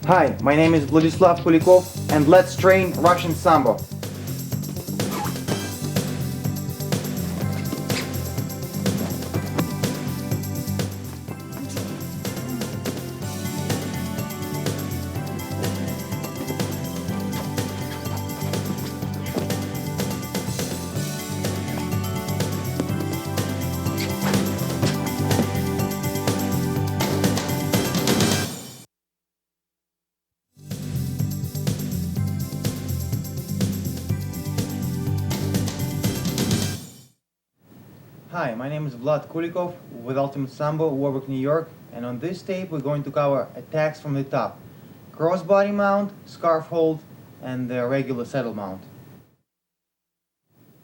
Hi, my name is Vladislav Kulikov and let's train Russian sambo. Hi, my name is Vlad Kulikov with Ultimate Sambo, Warwick, New York, and on this tape we're going to cover attacks from the top. Crossbody mount, scarf hold, and the regular saddle mount.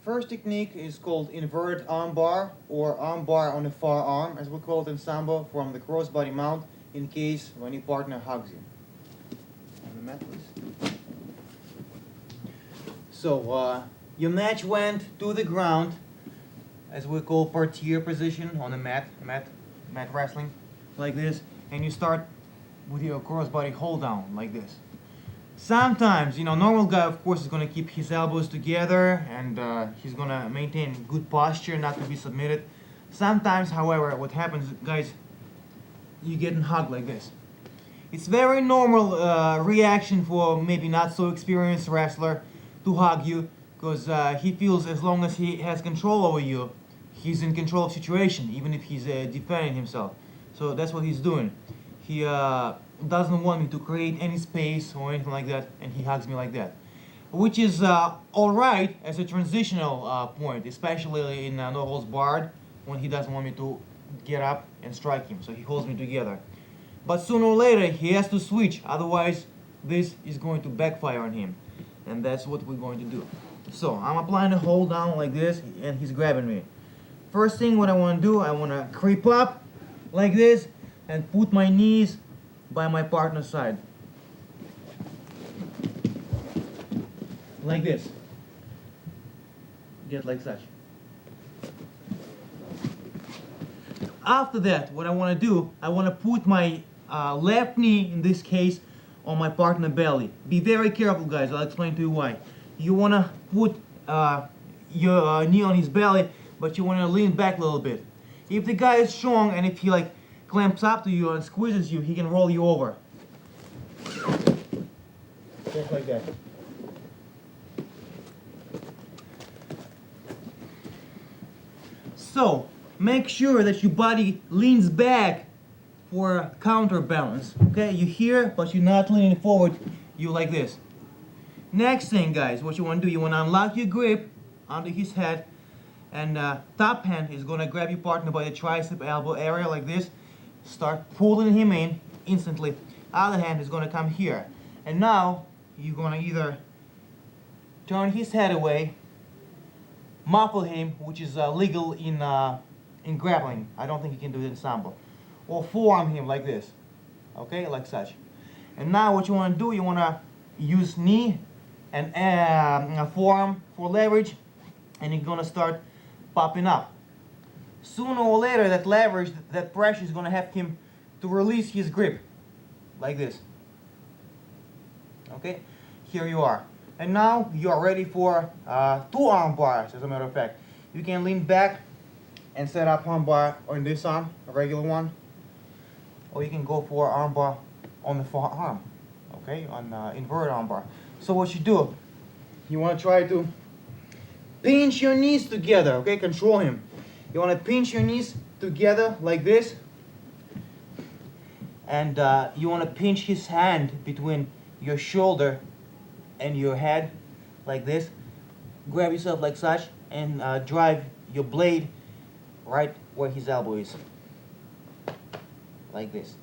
First technique is called inverted arm bar, or arm bar on the far arm, as we call it in Sambo, from the crossbody mount, in case when your partner hugs you. On the mat, please. So, your match went to the ground, as we call parterre position on the mat wrestling, like this, and you start with your crossbody hold down, like this. Sometimes, normal guy, of course, is gonna keep his elbows together and he's gonna maintain good posture, not to be submitted. Sometimes, however, what happens, guys, you get hugged like this. It's very normal reaction for maybe not so experienced wrestler to hug you, because he feels as long as he has control over you, he's in control of situation, even if he's defending himself. So that's what he's doing. He doesn't want me to create any space or anything like that, and he hugs me like that. Which is alright as a transitional point, especially in no holds barred, when he doesn't want me to get up and strike him, so he holds me together. But sooner or later he has to switch, otherwise this is going to backfire on him. And that's what we're going to do. So I'm applying a hold down like this, and he's grabbing me. First thing what I want to do, I want to creep up like this and put my knees by my partner's side. Like this. Get like such. After that, what I want to do, I want to put my left knee, in this case, on my partner's belly. Be very careful, guys. I'll explain to you why. You want to put your knee on his belly, but you want to lean back a little bit. If the guy is strong and if he clamps up to you and squeezes you, he can roll you over. Just like that. So, make sure that your body leans back for counterbalance. Okay, you're here, but you're not leaning forward. You like this. Next thing, guys, what you want to do, you want to unlock your grip under his head, and top hand is going to grab your partner by the tricep elbow area like this. Start pulling him in instantly. Other hand is going to come here. And now, you're going to either turn his head away, muffle him, which is legal in grappling. I don't think you can do it in sambo. Or forearm him like this. Okay, like such. And now what you want to do, you want to use knee and forearm for leverage, and you're going to start popping up. Sooner or later, that leverage, that pressure is going to have him to release his grip, like this. Okay, here you are. And now you are ready for 2 arm bars, as a matter of fact. You can lean back and set up arm bar on this arm, a regular one. Or you can go for arm bar on the far arm, okay, on inverted arm bar. So what you do, you want to try to pinch your knees together, okay, control him. You want to pinch your knees together like this, and you want to pinch his hand between your shoulder and your head like this. Grab yourself like such and drive your blade right where his elbow is, like this.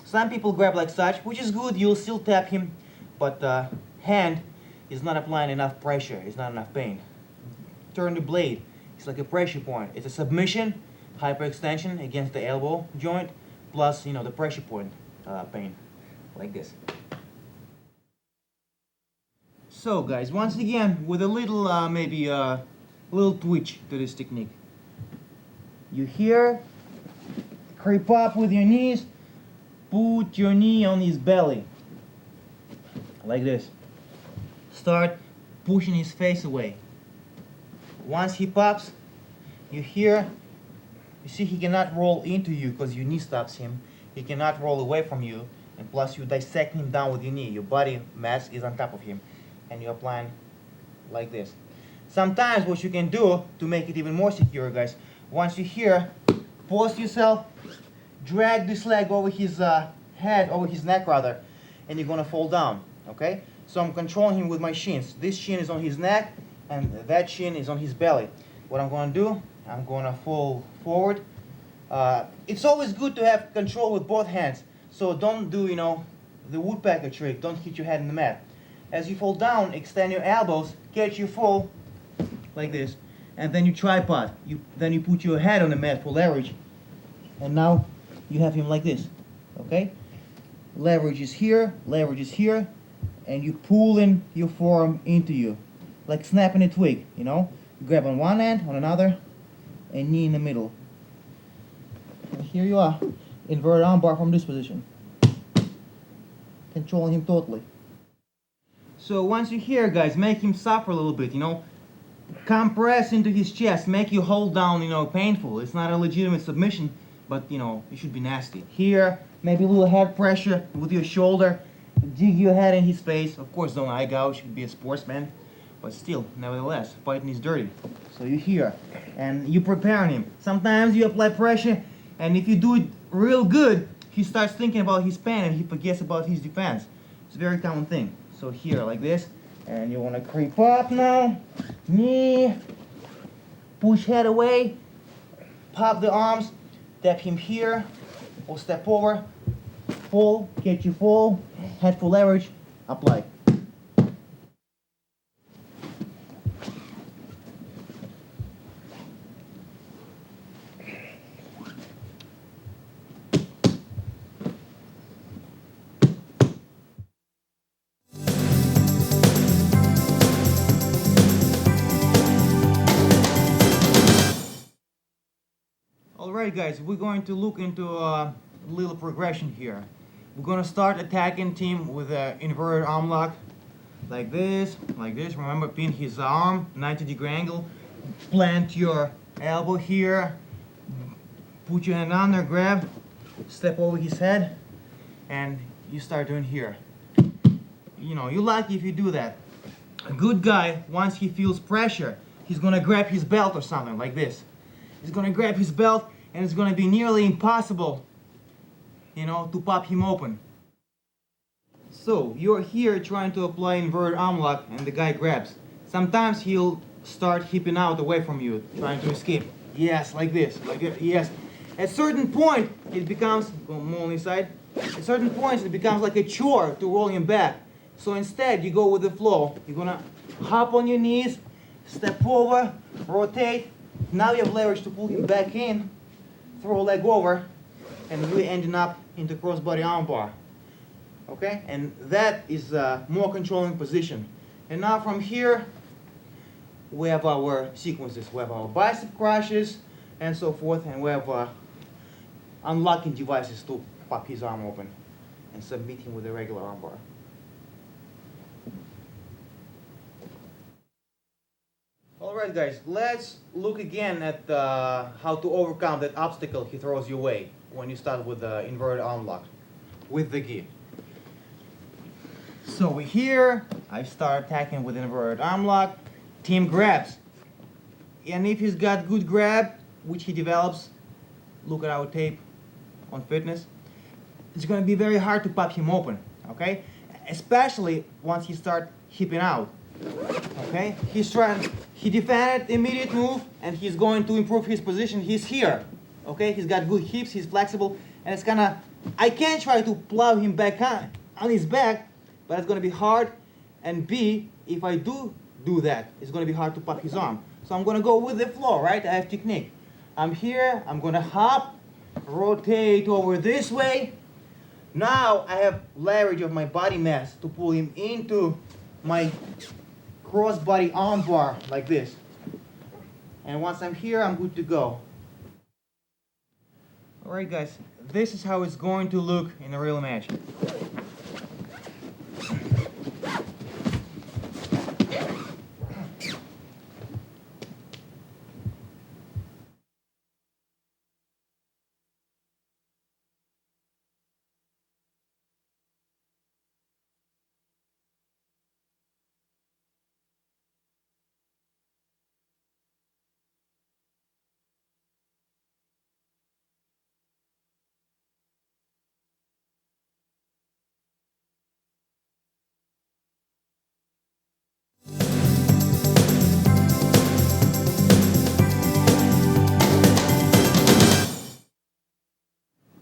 Some people grab like such, which is good, you'll still tap him, but hand is not applying enough pressure, it's not enough pain. Turn the blade, it's like a pressure point. It's a submission, hyperextension against the elbow joint, plus, the pressure point pain, like this. So guys, once again, with a little, maybe a little twitch to this technique. You here, creep up with your knees, put your knee on his belly, like this. Start pushing his face away. Once he pops, you see he cannot roll into you because your knee stops him. He cannot roll away from you, and plus you dissect him down with your knee. Your body mass is on top of him, and you're applying like this. Sometimes what you can do to make it even more secure, guys, once you here, force yourself, drag this leg over his head, over his neck rather, and you're gonna fall down, okay? So I'm controlling him with my shins. This shin is on his neck, and that shin is on his belly. What I'm gonna do, I'm gonna fall forward. It's always good to have control with both hands, so don't do, the woodpecker trick, don't hit your head in the mat. As you fall down, extend your elbows, catch your fall, like this, and then you tripod. Then you put your head on the mat for leverage, and now you have him like this, okay? Leverage is here, and you pull in your forearm into you, like snapping a twig, You grab on one end, on another, and knee in the middle. And here you are, inverted armbar from this position. Controlling him totally. So once you're here, guys, make him suffer a little bit, Compress into his chest, make you hold down, painful. It's not a legitimate submission, but, it should be nasty. Here, maybe a little head pressure with your shoulder. Dig your head in his face. Of course, don't eye gouge, be a sportsman. But still, nevertheless, fighting is dirty. So you're here, and you're preparing him. Sometimes you apply pressure, and if you do it real good, he starts thinking about his pain and he forgets about his defense. It's a very common thing. So here, like this, and you want to creep up now. Knee, push head away, pop the arms, tap him here, or step over, pull, catch you full, head full leverage, apply. Alright guys, we're going to look into a little progression here. We're going to start attacking Tim with an inverted arm lock. Like this. Remember, pin his arm, 90-degree angle. Plant your elbow here. Put your hand under, grab. Step over his head. And you start doing here. You're lucky if you do that. A good guy, once he feels pressure, he's going to grab his belt or something like this. He's going to grab his belt, and it's going to be nearly impossible, to pop him open. So, you're here trying to apply inverted arm lock, and the guy grabs. Sometimes he'll start hipping out away from you, trying to escape. Yes, like this, yes. At certain point, it becomes, go more on this side. At certain points, it becomes like a chore to roll him back. So instead, you go with the flow. You're going to hop on your knees, step over, rotate. Now you have leverage to pull him back in, throw a leg over, and you're ending up into crossbody armbar. Okay? And that is a more controlling position. And now from here, we have our sequences. We have our bicep crushes and so forth, and we have unlocking devices to pop his arm open and submit him with a regular armbar. Alright guys, let's look again at how to overcome that obstacle he throws your way when you start with the inverted arm lock with the gi. So we're here, I start attacking with inverted arm lock, Tim grabs. And if he's got good grab, which he develops, look at our tape on fitness, it's going to be very hard to pop him open, okay? Especially once he start hipping out. Okay, he defended the immediate move, and he's going to improve his position. He's here, okay, he's got good hips, he's flexible, and it's I can try to plow him back on his back, but it's gonna be hard, and B, if I do that, it's gonna be hard to pop his arm. So I'm gonna go with the flow, right? I have technique. I'm here, I'm gonna hop, rotate over this way. Now I have leverage of my body mass to pull him into my crossbody armbar like this. And once I'm here, I'm good to go. Alright guys, this is how it's going to look in a real match.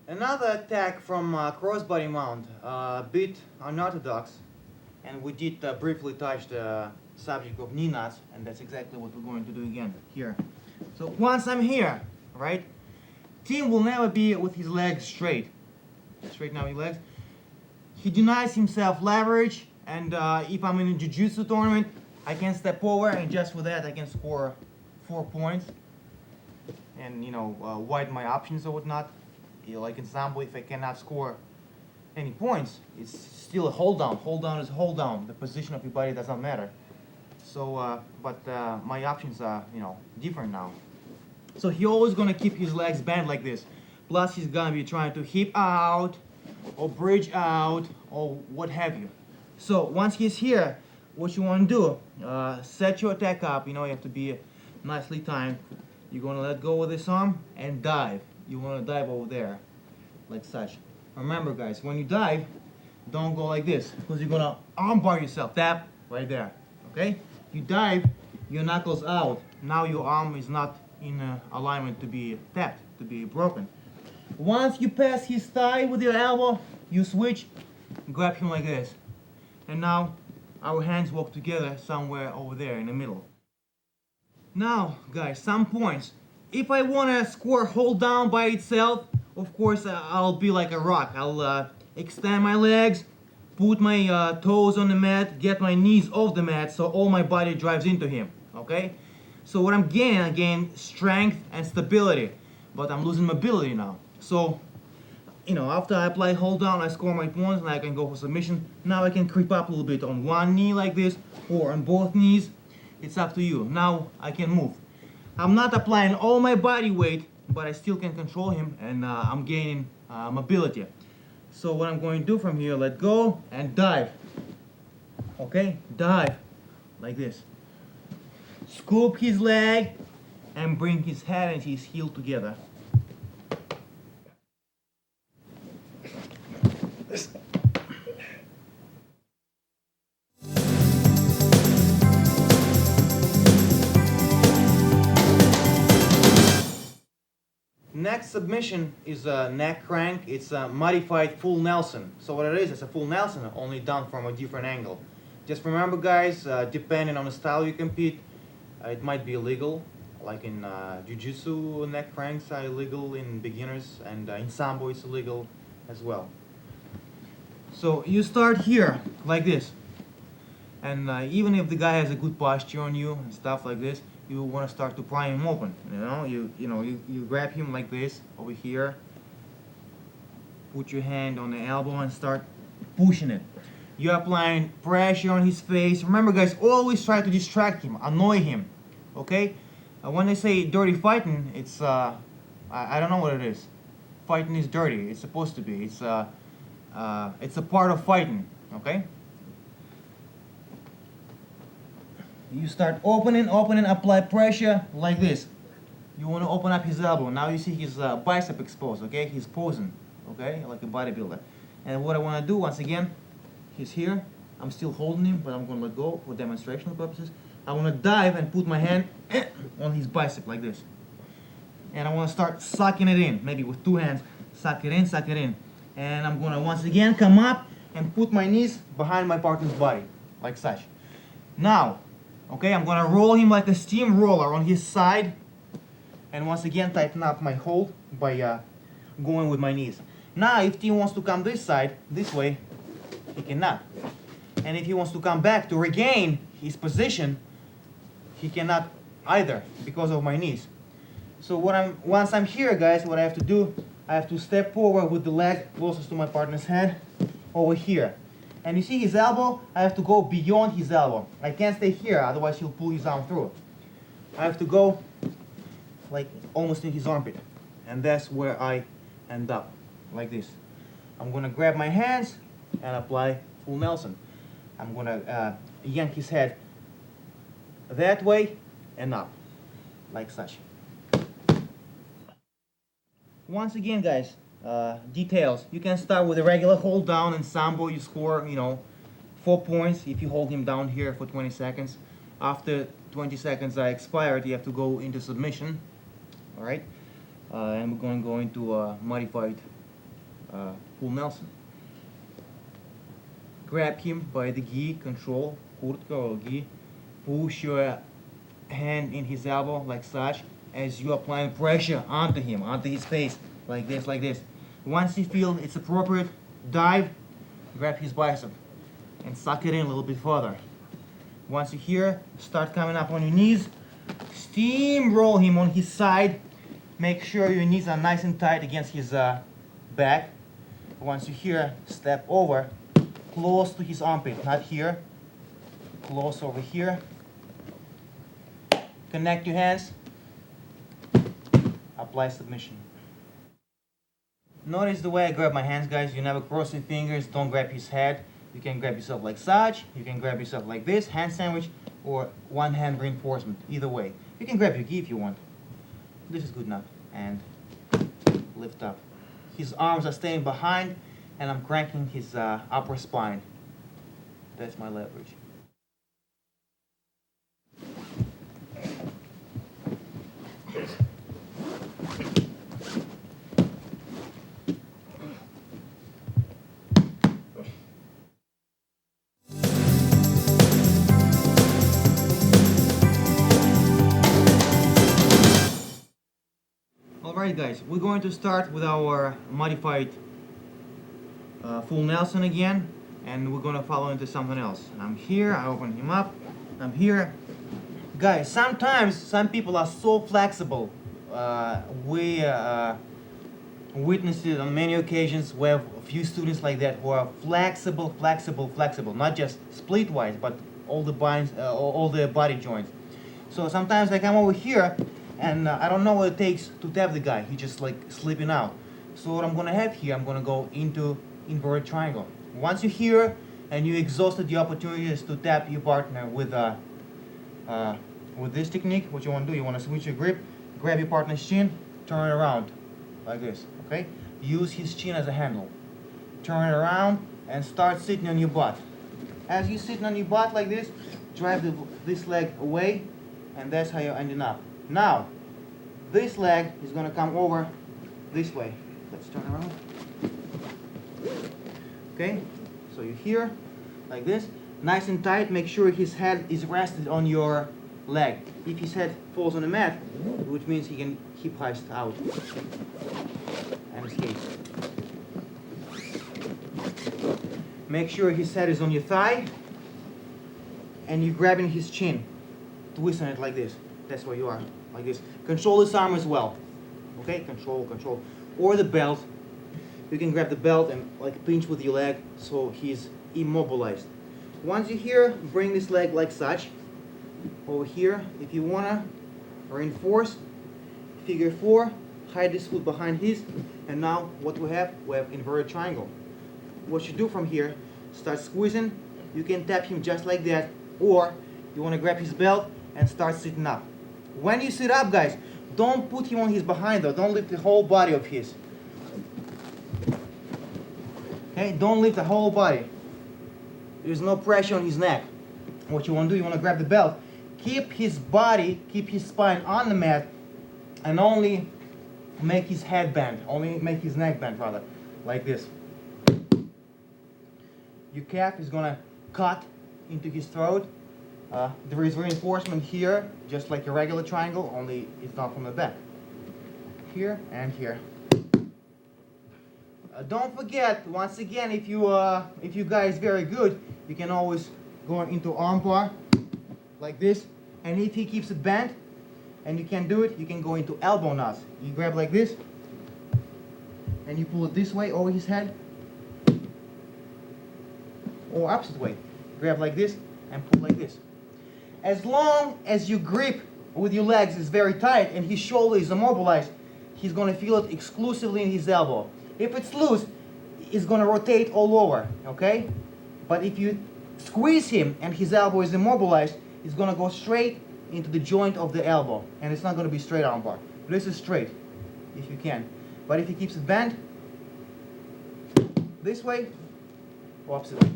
Another attack from crossbody mount, a bit unorthodox, and we did briefly touch the subject of knee nuts, and that's exactly what we're going to do again here. So once I'm here, right, Tim will never be with his legs straight. Straighten out your legs. He denies himself leverage, and if I'm in a jiu-jitsu tournament, I can step over, and just for that I can score 4 points, and widen my options or whatnot. Like in sambo, if I cannot score any points, it's still a hold down. Hold down is hold down. The position of your body does not matter. So, but my options are, different now. So he always gonna keep his legs bent like this. Plus, he's gonna be trying to hip out, or bridge out, or what have you. So once he's here, what you want to do? Set your attack up. You have to be nicely timed. You're gonna let go with this arm and dive. You want to dive over there, like such. Remember, guys, when you dive, don't go like this, because you're gonna armbar yourself. Tap right there, okay? You dive, your knuckles out. Now your arm is not in alignment to be tapped, to be broken. Once you pass his thigh with your elbow, you switch, grab him like this. And now our hands walk together somewhere over there in the middle. Now, guys, some points. If I want to score hold down by itself, of course I'll be like a rock. I'll extend my legs, put my toes on the mat, get my knees off the mat so all my body drives into him, okay? So what I'm gaining, I gain strength and stability, but I'm losing mobility now. So, after I apply hold down, I score my points and I can go for submission. Now I can creep up a little bit on one knee like this, or on both knees. It's up to you. Now I can move. I'm not applying all my body weight, but I still can control him, and I'm gaining mobility. So what I'm going to do from here, let go and dive. Okay, dive like this. Scoop his leg and bring his head and his heel together. Next submission is a neck crank. It's a modified full Nelson. So what it is, it's a full Nelson, only done from a different angle. Just remember, guys, depending on the style you compete, it might be illegal. Like in jiu-jitsu, neck cranks are illegal in beginners, and in sambo it's illegal as well. So you start here, like this. And even if the guy has a good posture on you and stuff like this, you want to start to pry him open. You grab him like this over here, put your hand on the elbow and start pushing it. You're applying pressure on his face. Remember, guys, always try to distract him, annoy him, okay? When they say dirty fighting, it's I don't know what it is. Fighting is dirty. It's supposed to be. It's a part of fighting, okay? You start opening, apply pressure like this. You want to open up his elbow. Now you see his bicep exposed, okay? He's posing, okay? Like a bodybuilder. And what I want to do, once again, he's here. I'm still holding him, but I'm going to let go for demonstrational purposes. I want to dive and put my hand on his bicep like this. And I want to start sucking it in, maybe with 2 hands. Suck it in, suck it in. And I'm going to once again come up and put my knees behind my partner's body, like such. Now, okay, I'm going to roll him like a steamroller on his side. And once again, tighten up my hold by going with my knees. Now, if he wants to come this side, this way, he cannot. And if he wants to come back to regain his position, he cannot either because of my knees. So once I'm here, guys, what I have to do, I have to step forward with the leg closest to my partner's head, over here. And you see his elbow, I have to go beyond his elbow. I can't stay here, otherwise he'll pull his arm through. I have to go like almost in his armpit. And that's where I end up, like this. I'm gonna grab my hands and apply full Nelson. I'm gonna yank his head that way and up, like such. Once again, guys, details. You can start with a regular hold down in sambo. You score, 4 points if you hold him down here for 20 seconds. After 20 seconds are expired, you have to go into submission. All right, and we're going to go into modified full Nelson. Grab him by the gi, control, kurtka or gi. Push your hand in his elbow like such, as you applying pressure onto him, onto his face, like this, like this. Once you feel it's appropriate, dive, grab his bicep, and suck it in a little bit further. Once you're here, start coming up on your knees, steamroll him on his side. Make sure your knees are nice and tight against his back. Once you're here, step over, close to his armpit, not here, close over here. Connect your hands, apply submission. Notice the way I grab my hands, guys. You never cross your fingers, don't grab his head. You can grab yourself like such, you can grab yourself like this, hand sandwich, or one hand reinforcement, either way. You can grab your gi if you want. This is good enough. And lift up. His arms are staying behind, and I'm cranking his upper spine. That's my leverage. Alright guys, we're going to start with our modified full Nelson again, and we're going to follow into something else. I'm here, I open him up, I'm here. Guys, sometimes some people are so flexible. We witnessed it on many occasions. We have a few students like that who are flexible, not just split-wise, but all the body joints. So sometimes they come over here, and I don't know what it takes to tap the guy. He's just like slipping out. So what I'm gonna have here, I'm gonna go into inverted triangle. Once you're here and you exhausted the opportunities to tap your partner with this technique, what you want to do, you want to switch your grip, grab your partner's chin, turn it around like this. Okay? Use his chin as a handle. Turn it around and start sitting on your butt. As you're sitting on your butt like this, drive this leg away, and that's how you're ending up. Now, this leg is going to come over this way. Let's turn around. Okay, so you're here, like this, nice and tight. Make sure his head is rested on your leg. If his head falls on the mat, which means he can keep heist out and escape. Make sure his head is on your thigh, and you're grabbing his chin, twisting it like this. That's where you are, like this. Control this arm as well. Okay, control. Or the belt. You can grab the belt and like pinch with your leg so he's immobilized. Once you're here, bring this leg like such. Over here, if you wanna reinforce, figure 4, hide this foot behind his, and now what we have inverted triangle. What you do from here, start squeezing. You can tap him just like that, or you wanna grab his belt and start sitting up. When you sit up, guys, don't put him on his behind though. Don't lift the whole body of his. Okay, don't lift the whole body. There's no pressure on his neck. What you want to do, you want to grab the belt. Keep his body, keep his spine on the mat, and only make his head bend. Only make his neck bend, rather. Like this. Your calf is going to cut into his throat. There is reinforcement here, just like a regular triangle, only it's not from the back. Here and here. Don't forget, once again, if you guys very good, you can always go into arm bar like this. And if he keeps it bent, and you can do it, you can go into elbow knots. You grab like this, and you pull it this way over his head, or opposite way. Grab like this and pull like this. As long as you grip with your legs is very tight and his shoulder is immobilized, he's going to feel it exclusively in his elbow. If it's loose, it's going to rotate all over, okay? But if you squeeze him and his elbow is immobilized, it's going to go straight into the joint of the elbow, and it's not going to be straight arm bar. This is straight, if you can. But if he keeps it bent, this way, or opposite way.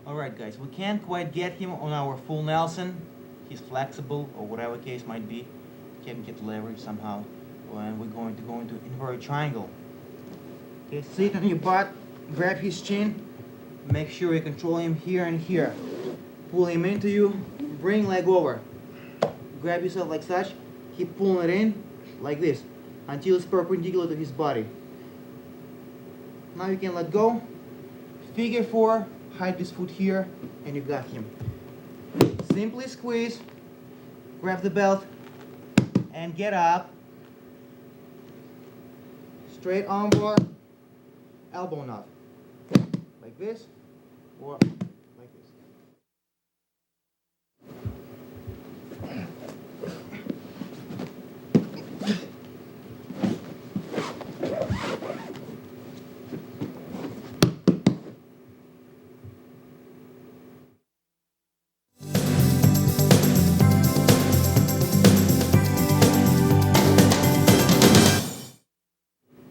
Alright guys, we can't quite get him on our full Nelson. He's flexible, or whatever case might be. Can't get leverage somehow. And we're going to go into inverted triangle. Okay, sit on your butt, grab his chin, make sure you control him here and here. Pull him into you, bring leg over. Grab yourself like such, keep pulling it in, like this, until it's perpendicular to his body. Now you can let go, figure 4, hide this foot here, and you got him. Simply squeeze, grab the belt, and get up. Straight arm bar, elbow knot. Like this, or like this.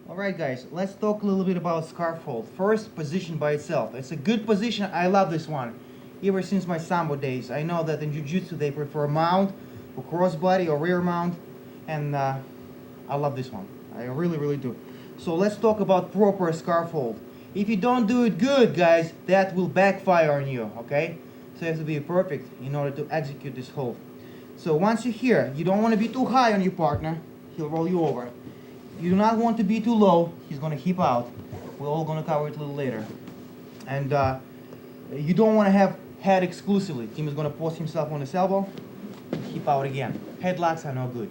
Alright guys, let's talk a little bit about scarf hold. First, position by itself. It's a good position. I love this one. Ever since my sambo days. I know that in jiu-jitsu they prefer mount, or crossbody, or rear mount. And I love this one. I really do. So let's talk about proper scarf hold. If you don't do it good, guys, that will backfire on you, okay? So you have to be perfect in order to execute this hold. So once you're here, you don't want to be too high on your partner. He'll roll you over. You do not want to be too low. He's going to hip out. We're all going to cover it a little later. And you don't want to have head exclusively. Tim is going to post himself on his elbow. Hip out again. Headlocks are no good.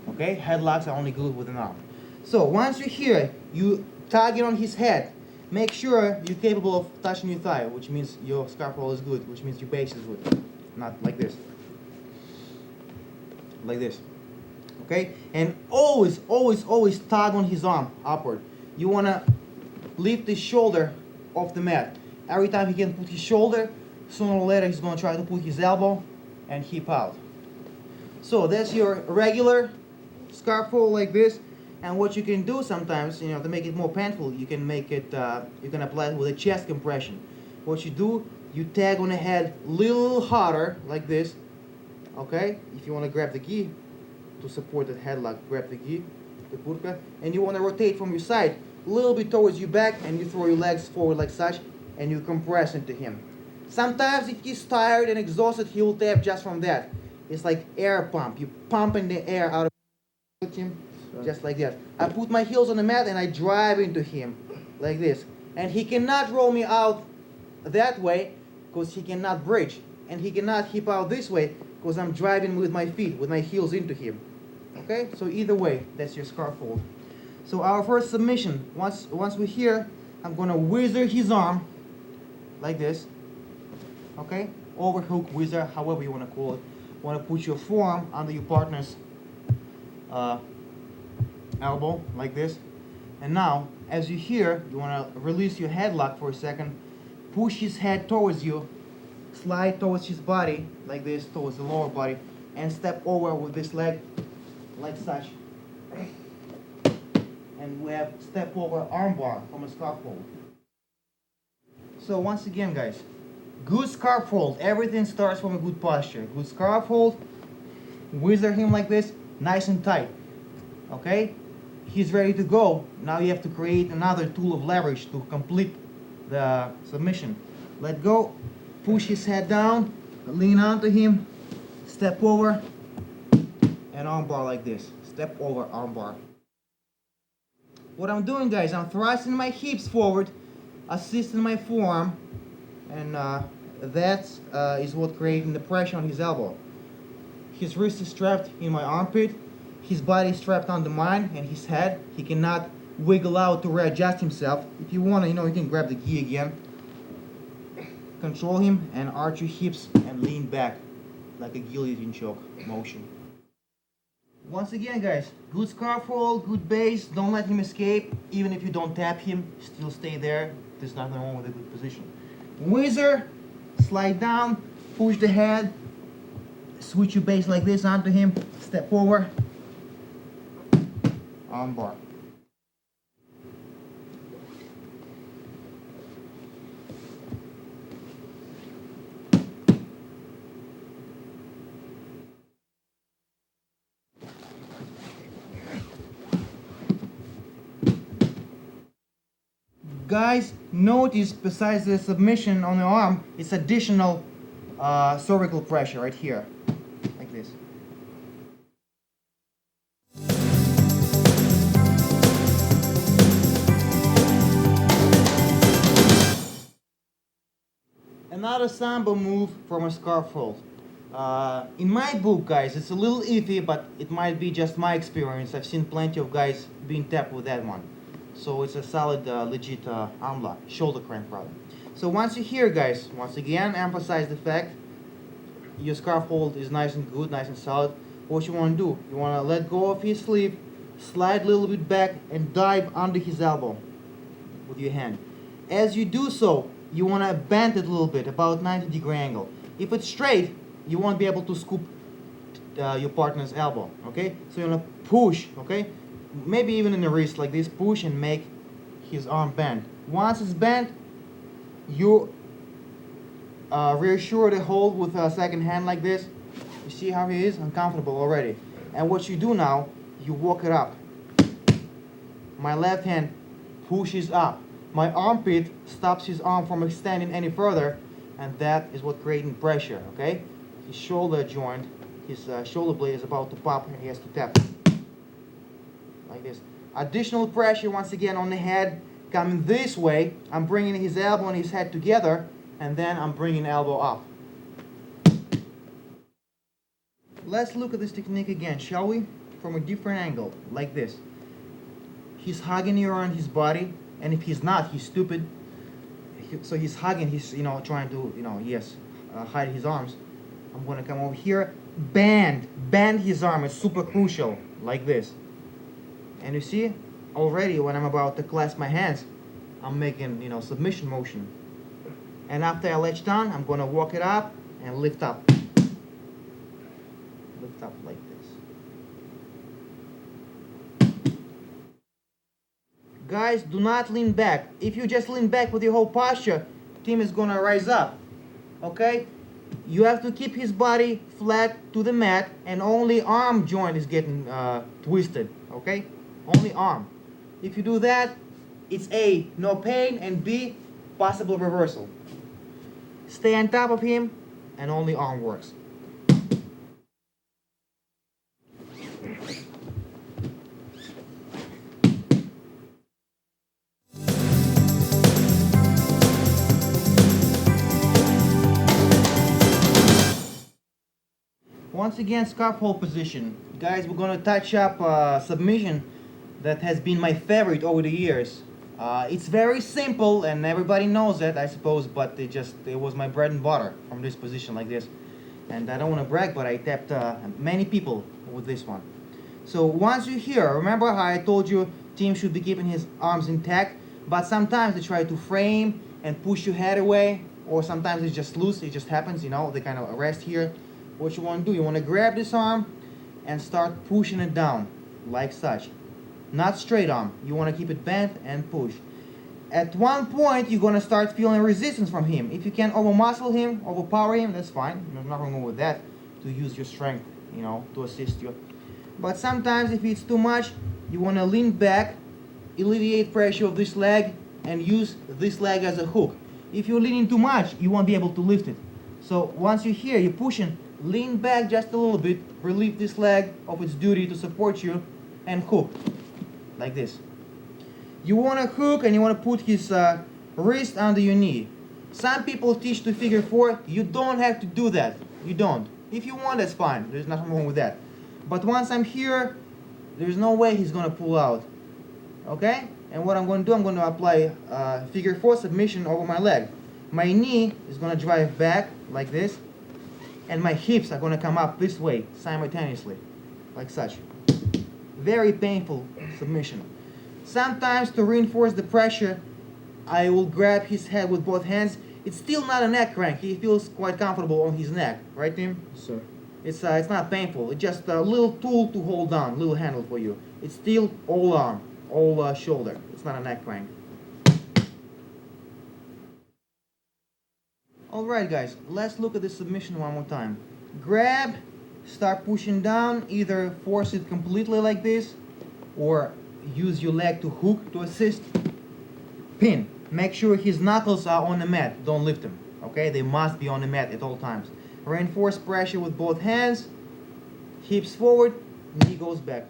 Okay? Headlocks are only good with an arm. So once you're here, you target on his head. Make sure you're capable of touching your thigh, which means your scarf roll is good, which means your base is good. Not like this. Like this. Okay, and always tug on his arm upward. You want to lift his shoulder off the mat. Every time he can put his shoulder, sooner or later he's going to try to put his elbow and hip out. So that's your regular scarf hold like this. And what you can do sometimes, you know, to make it more painful, you can make it, you can apply it with a chest compression. What you do, you tag on the head a little harder like this. Okay, if you want to grab the gi to support that headlock, grab the gi, the burka, and you want to rotate from your side a little bit towards your back, and you throw your legs forward like such, and you compress into him. Sometimes if he's tired and exhausted, he will tap just from that. It's like air pump. You pump in the air out of him, just like that. I put my heels on the mat and I drive into him like this. And he cannot roll me out that way because he cannot bridge. And he cannot hip out this way because I'm driving with my feet, with my heels into him. Okay, so either way, that's your scarf hold. So our first submission, once we're here, I'm gonna whizzer his arm like this. Okay, overhook, whizzer, however you wanna call it. Want to put your forearm under your partner's elbow like this. And now, as you're here, you want to release your headlock for a second. Push his head towards you. Slide towards his body like this, towards the lower body, and step over with this leg like such. And we have step over armbar from a scarf hold. So once again, guys, good scarf hold. Everything starts from a good posture. Good scarf hold. Whizzer him like this, nice and tight. Okay? He's ready to go. Now you have to create another tool of leverage to complete the submission. Let go. Push his head down. Lean onto him. Step over. And armbar like this. Step over armbar. What I'm doing, guys, I'm thrusting my hips forward, assisting my forearm, and that is what creating the pressure on his elbow. His wrist is strapped in my armpit, his body is strapped onto mine and his head. He cannot wiggle out to readjust himself. If you want to, you can grab the gi again. Control him and arch your hips and lean back like a guillotine choke motion. Once again, guys, good scarf hold, good base. Don't let him escape. Even if you don't tap him, still stay there. There's nothing wrong with a good position. Whizzer, slide down, push the head, switch your base like this onto him, step forward, arm bar. Guys, notice besides the submission on the arm, it's additional cervical pressure right here, like this. Another sambo move from a scarf hold. In my book, guys, it's a little iffy, but it might be just my experience. I've seen plenty of guys being tapped with that one. So it's a solid, legit arm lock, shoulder cramp rather. So once you're here, guys, once again, emphasize the fact your scarf hold is nice and good, nice and solid. What you want to do, you want to let go of his sleeve, slide a little bit back, and dive under his elbow with your hand. As you do so, you want to bend it a little bit, about 90-degree angle. If it's straight, you won't be able to scoop your partner's elbow, okay? So you want to push, okay? Maybe even in the wrist like this, push and make his arm bend. Once it's bent, you reassure the hold with a second hand like this. You see how he is uncomfortable already. And what you do now, you walk it up. My left hand pushes up. My armpit stops his arm from extending any further, and that is what creating pressure, okay? His shoulder joint, his shoulder blade is about to pop and he has to tap. Like this. Additional pressure once again on the head coming this way. I'm bringing his elbow and his head together, and then I'm bringing elbow up. Let's look at this technique again, shall we? From a different angle, like this. He's hugging you around his body, and if he's not, he's stupid. So he's hugging, he's trying to hide his arms. I'm gonna come over here, bend his arm. It's super crucial, like this. And you see, already when I'm about to clasp my hands, I'm making, submission motion. And after I latch down, I'm gonna walk it up and lift up. Lift up like this. Guys, do not lean back. If you just lean back with your whole posture, team is gonna rise up, okay? You have to keep his body flat to the mat, and only arm joint is getting twisted, okay? Only arm. If you do that, it's A, no pain, and B, possible reversal. Stay on top of him, and only arm works. Once again, scarf hold position. Guys, we're gonna touch up submission that has been my favorite over the years. It's very simple and everybody knows that, I suppose, but it was my bread and butter from this position like this. And I don't want to brag, but I tapped many people with this one. So once you're here, remember how I told you team should be keeping his arms intact, but sometimes they try to frame and push your head away, or sometimes it's just loose, it just happens, they kind of rest here. What you want to do, you want to grab this arm and start pushing it down, like such. Not straight arm. You want to keep it bent and push. At one point, you're going to start feeling resistance from him. If you can over-muscle him, overpower him, that's fine. There's nothing wrong with that, to use your strength, to assist you. But sometimes, if it's too much, you want to lean back, alleviate pressure of this leg, and use this leg as a hook. If you're leaning too much, you won't be able to lift it. So once you're here, you're pushing, lean back just a little bit, relieve this leg of its duty to support you, and hook. Like this. You want to hook and you want to put his wrist under your knee. Some people teach to figure four. You don't have to do that. You don't. If you want, that's fine. There's nothing wrong with that. But once I'm here, there's no way he's gonna pull out. Okay? And what I'm going to do, I'm going to apply figure 4 submission over my leg. My knee is going to drive back like this, and my hips are going to come up this way simultaneously, like such. Very painful submission. Sometimes to reinforce the pressure, I will grab his head with both hands. It's still not a neck crank. He feels quite comfortable on his neck, right, Tim? Yes, sir. It's not painful. It's just a little tool to hold on, little handle for you. It's still all arm, all shoulder. It's not a neck crank. Alright guys, let's look at the submission one more time. Grab, start pushing down, either force it completely like this, or use your leg to hook to assist. Pin. Make sure his knuckles are on the mat, don't lift them. Okay, they must be on the mat at all times. Reinforce pressure with both hands, hips forward, knee goes back.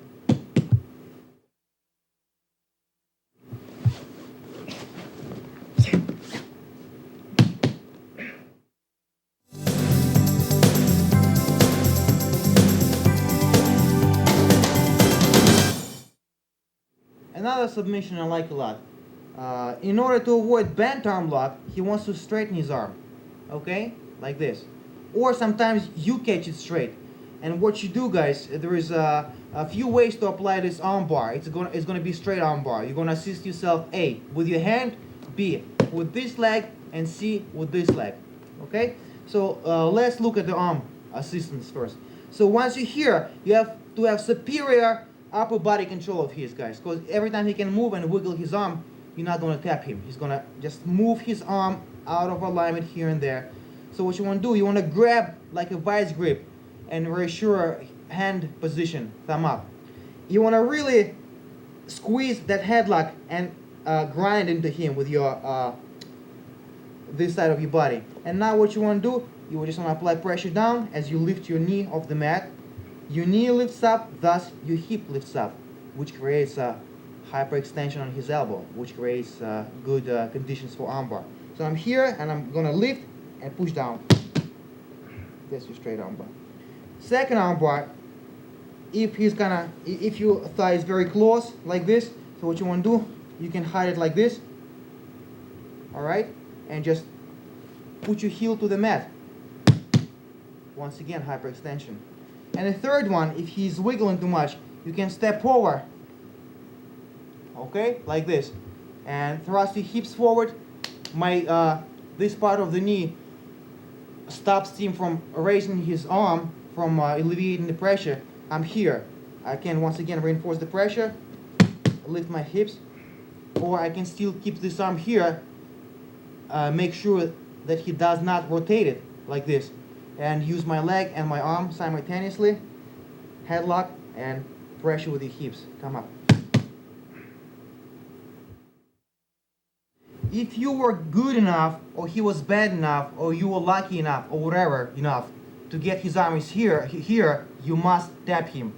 Another submission I like a lot. In order to avoid bent arm lock, he wants to straighten his arm. Okay? Like this. Or sometimes you catch it straight. And what you do, guys, there is a few ways to apply this arm bar. It's gonna be straight arm bar. You're gonna assist yourself A with your hand, B with this leg, and C with this leg. Okay? So let's look at the arm assistance first. So once you're here, you have to have superior upper body control of his, guys, because every time he can move and wiggle his arm, you're not going to tap him. He's going to just move his arm out of alignment here and there. So what you want to do, you want to grab like a vice grip and reassure hand position, thumb up. You want to really squeeze that headlock and grind into him with your this side of your body. And now what you want to do, you just want to apply pressure down as you lift your knee off the mat. Your knee lifts up, thus your hip lifts up, which creates a hyperextension on his elbow, which creates good conditions for armbar. So I'm here and I'm gonna lift and push down. That's your straight armbar. Second armbar, if your thigh is very close like this, so what you want to do, you can hide it like this, all right, and just put your heel to the mat. Once again, hyperextension. And the third one, if he's wiggling too much, you can step over, okay, like this, and thrust your hips forward. This part of the knee stops him from raising his arm, from alleviating the pressure. I'm here. I can once again reinforce the pressure, lift my hips, or I can still keep this arm here, make sure that he does not rotate it like this, and use my leg and my arm simultaneously, headlock and pressure with your hips. Come up. If you were good enough, or he was bad enough, or you were lucky enough, or whatever enough, to get his arms here, you must tap him.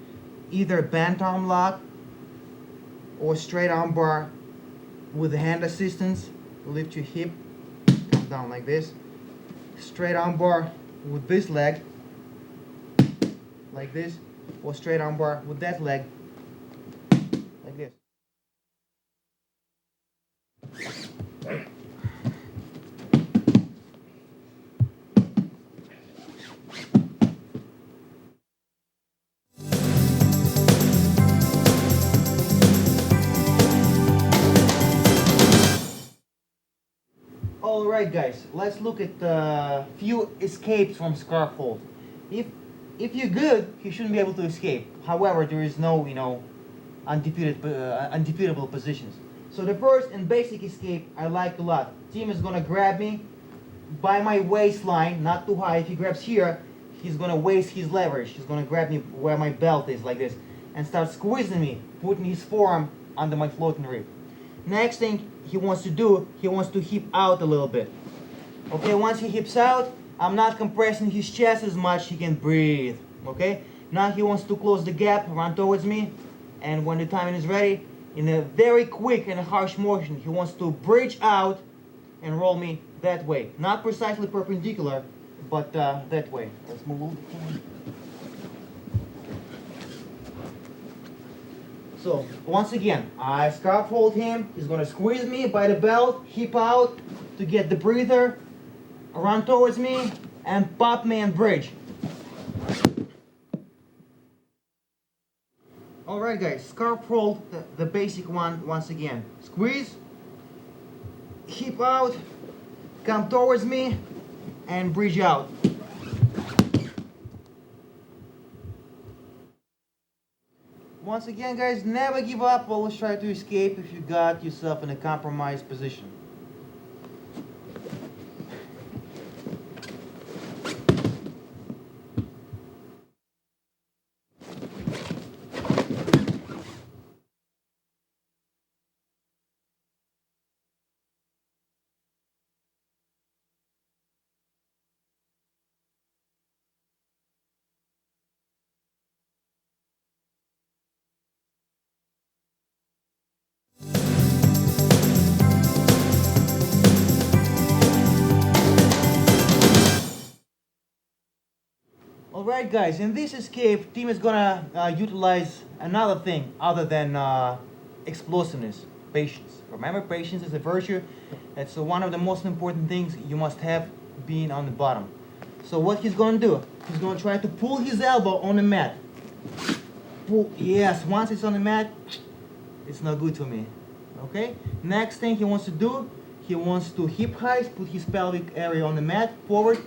Either bent arm lock, or straight arm bar with hand assistance. Lift your hip, come down like this. Straight arm bar with this leg, like this, or straight arm bar with that leg, like this. Alright guys, let's look at a few escapes from scarf hold. If you're good, you shouldn't be able to escape. However, there is no, undefeatable positions. So the first and basic escape I like a lot. Tim is gonna grab me by my waistline, not too high. If he grabs here, he's gonna waste his leverage. He's gonna grab me where my belt is, like this, and start squeezing me, putting his forearm under my floating rib. Next thing he wants to do, he wants to hip out a little bit. Okay, once he hips out, I'm not compressing his chest as much, he can breathe. Okay, now he wants to close the gap, run towards me, and when the timing is ready, in a very quick and harsh motion, he wants to bridge out and roll me that way. Not precisely perpendicular, but that way. Let's move on. So once again, I scarf hold him. He's gonna squeeze me by the belt, hip out to get the breather, run towards me, and pop me and bridge. Alright guys, scarf hold, the basic one once again. Squeeze, hip out, come towards me, and bridge out. Once again guys, never give up, always try to escape if you got yourself in a compromised position. Alright guys, in this escape, team is gonna utilize another thing other than explosiveness, patience. Remember, patience is a virtue. It's one of the most important things you must have being on the bottom. So what he's gonna do, he's gonna try to pull his elbow on the mat. Pull, yes, once it's on the mat, it's not good for me. Okay? Next thing he wants to do, he wants to hip heist, put his pelvic area on the mat, forward,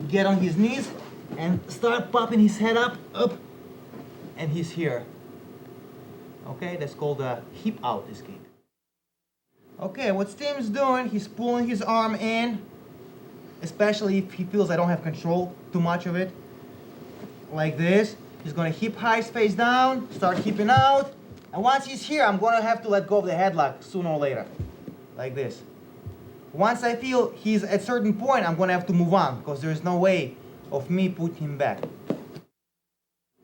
get on his knees, and start popping his head up, and he's here. Okay, that's called a hip out escape. Okay, what Steam's doing, he's pulling his arm in, especially if he feels I don't have control too much of it. Like this. He's gonna hip heist face down, start hipping out, and once he's here, I'm gonna have to let go of the headlock sooner or later. Like this. Once I feel he's at a certain point, I'm gonna have to move on, because there's no way of me putting him back.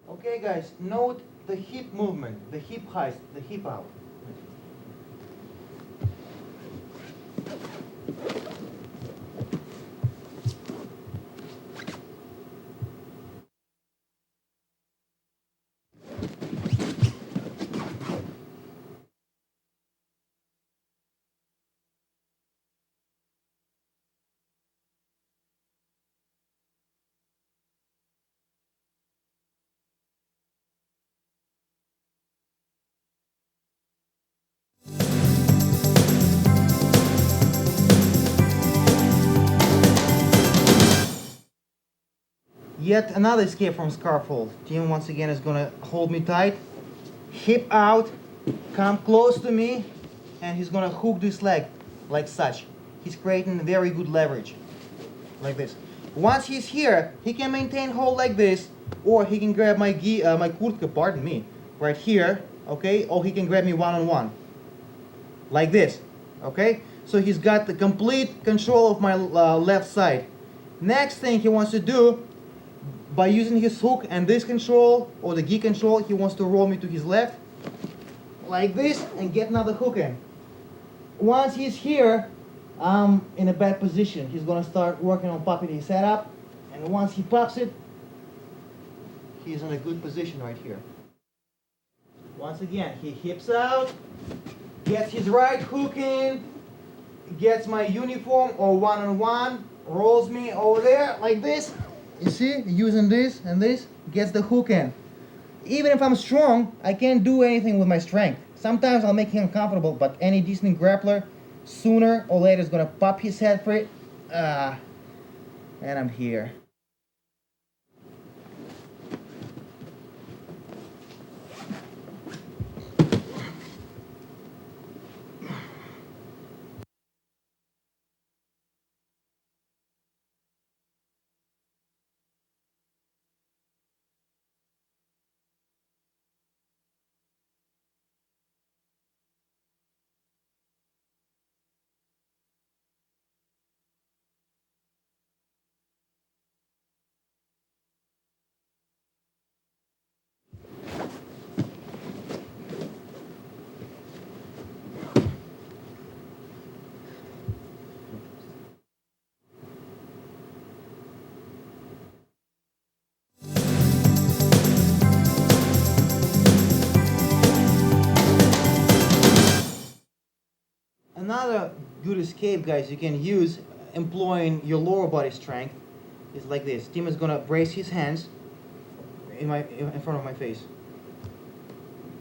Okay guys, note the hip movement, the hip heist, the hip out. Yet another escape from scarfold. Team once again is gonna hold me tight, hip out, come close to me, and he's gonna hook this leg like such. He's creating very good leverage, like this. Once he's here, he can maintain hold like this, or he can grab my my kurtka, pardon me, right here, okay? Or he can grab me one-on-one, like this, okay? So he's got the complete control of my left side. Next thing he wants to do, by using his hook and this control, or the gi control, he wants to roll me to his left, like this, and get another hook in. Once he's here, I'm in a bad position. He's gonna start working on popping his head up, and once he pops it, he's in a good position right here. Once again, he hips out, gets his right hook in, gets my uniform or one-on-one, rolls me over there like this. You see, using this and this, gets the hook in. Even if I'm strong, I can't do anything with my strength. Sometimes I'll make him uncomfortable, but any decent grappler, sooner or later is gonna pop his head for it. And I'm here. Another good escape, guys, you can use employing your lower body strength is like this. Tim is gonna brace his hands in front of my face.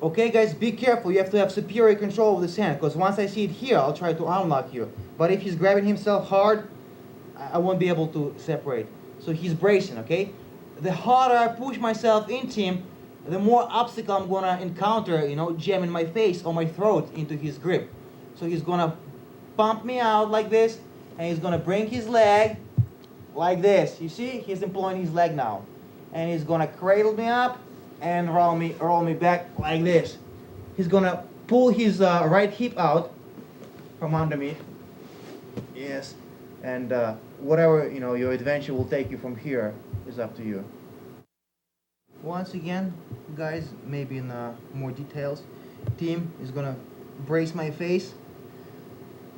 Okay, guys, be careful. You have to have superior control of this hand, because once I see it here, I'll try to unlock you. But if he's grabbing himself hard, I won't be able to separate. So he's bracing, okay? The harder I push myself into him, the more obstacle I'm gonna encounter, jamming my face or my throat into his grip. So he's gonna pump me out like this, and he's gonna bring his leg like this. You see? He's employing his leg now. And he's gonna cradle me up and roll me back like this. He's gonna pull his right hip out from under me. Yes. And whatever your adventure will take you from here is up to you. Once again, guys, maybe in more details, Tim is gonna brace my face.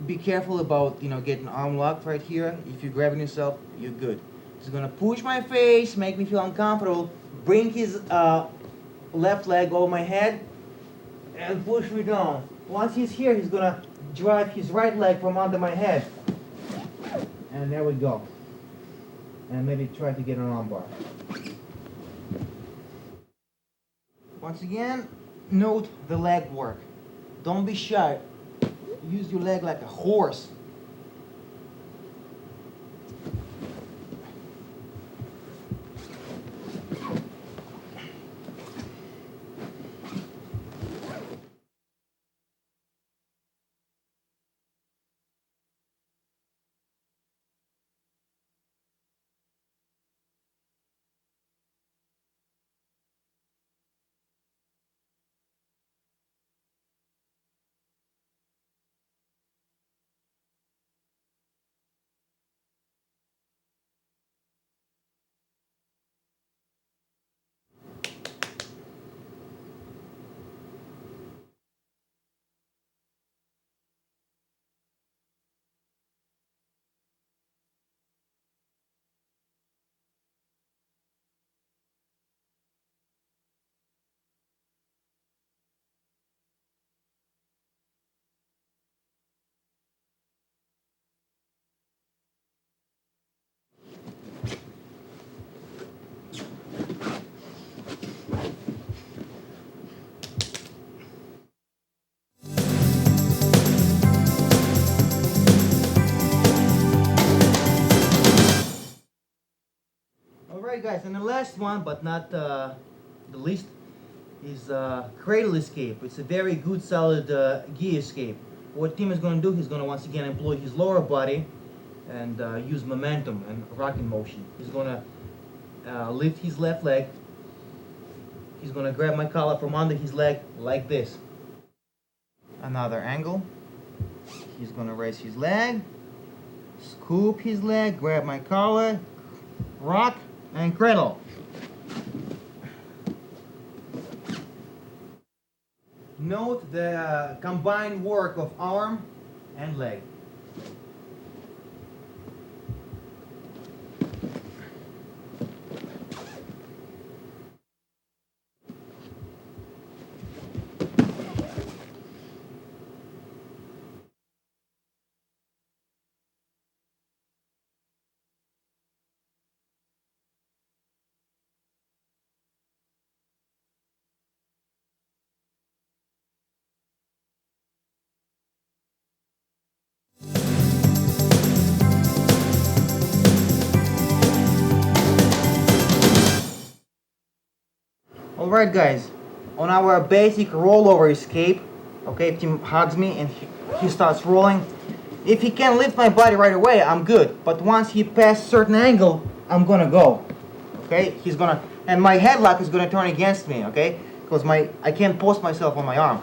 Be careful about getting arm locked right here. If you're grabbing yourself, you're good. He's gonna push my face, make me feel uncomfortable, bring his left leg over my head, and push me down. Once he's here, he's gonna drive his right leg from under my head. And there we go. And maybe try to get an arm bar. Once again, note the leg work. Don't be shy. Use your leg like a horse. Alright, guys, and the last one, but not the least, is cradle escape. It's a very good, solid gi escape. What Tim is going to do, he's going to once again employ his lower body and use momentum and rocking motion. He's going to lift his left leg. He's going to grab my collar from under his leg like this. Another angle. He's going to raise his leg, scoop his leg, grab my collar, rock, and cradle. Note the combined work of arm and leg. Alright, guys, on our basic rollover escape, okay, Tim hugs me and he starts rolling. If he can lift my body right away, I'm good. But once he passes certain angle, I'm gonna go. Okay, and my headlock is gonna turn against me, okay? Because I can't post myself on my arm.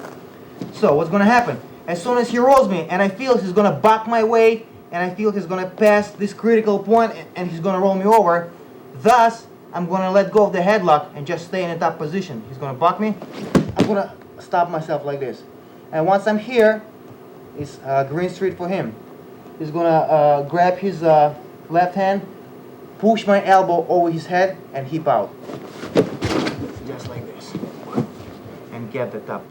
So what's gonna happen? As soon as he rolls me and I feel he's gonna buck my weight and I feel he's gonna pass this critical point and he's gonna roll me over, thus I'm gonna let go of the headlock and just stay in the top position. He's gonna buck me. I'm gonna stop myself like this. And once I'm here, it's green street for him. He's gonna grab his left hand, push my elbow over his head, and hip out. Just like this. And get the top.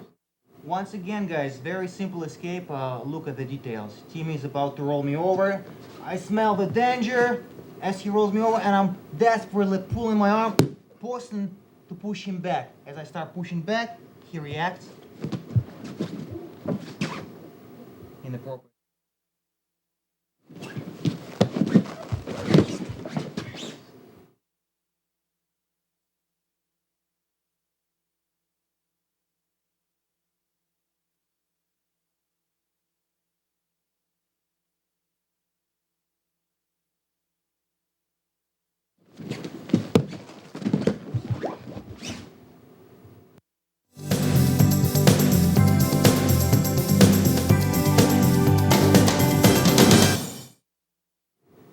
Once again, guys, very simple escape. Look at the details. Timmy is about to roll me over. I smell the danger as he rolls me over, and I'm desperately pulling my arm, forcing to push him back. As I start pushing back, he reacts inappropriately.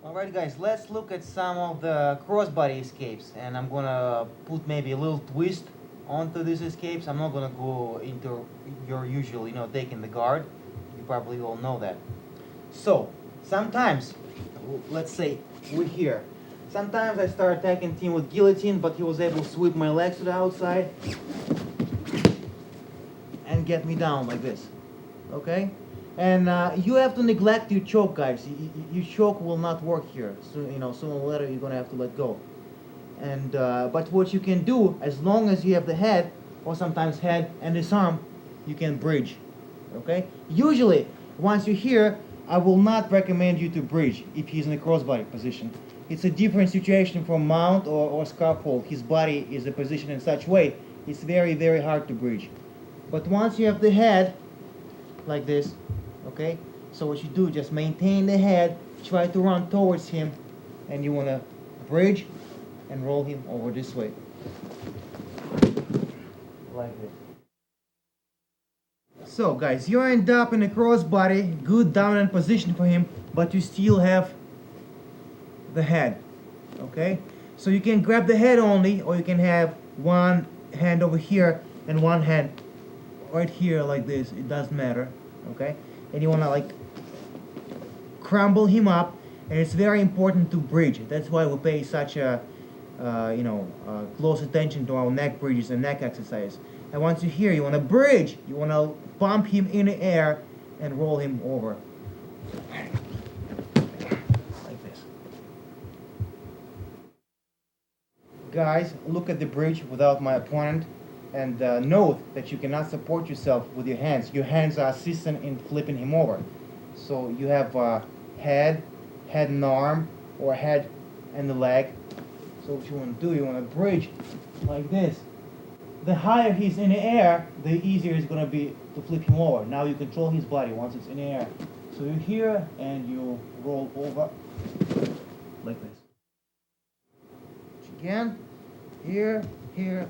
Alright guys, let's look at some of the crossbody escapes, and I'm gonna put maybe a little twist onto these escapes. I'm not gonna go into your usual, taking the guard. You probably all know that. So, sometimes, let's say we're here. Sometimes I start attacking Tim with guillotine, but he was able to sweep my legs to the outside and get me down like this. Okay? And you have to neglect your choke, guys. Your choke will not work here. So, sooner or later you're gonna have to let go. And but what you can do, as long as you have the head, or sometimes head and this arm, you can bridge. Okay? Usually, once you're here, I will not recommend you to bridge if he's in a crossbody position. It's a different situation from mount or scaffold. His body is positioned in such way, it's very, very hard to bridge. But once you have the head, like this, okay? So what you do, just maintain the head, try to run towards him, and you want to bridge and roll him over this way. Like this. So guys, you end up in a crossbody, good dominant position for him, but you still have the head, okay? So you can grab the head only, or you can have one hand over here and one hand right here like this. It doesn't matter, okay? And you want to like crumble him up, and it's very important to bridge. That's why we pay such a close attention to our neck bridges and neck exercise. And once you're here, you want to bridge. You want to pump him in the air and roll him over like this. Guys, look at the bridge without my opponent, and note that you cannot support yourself with your hands. Your hands are assistant in flipping him over. So you have head and arm, or head and the leg. So what you want to do, you want to bridge like this. The higher he's in the air, the easier it's going to be to flip him over. Now you control his body once it's in the air. So you're here and you roll over like this. Again, here, here.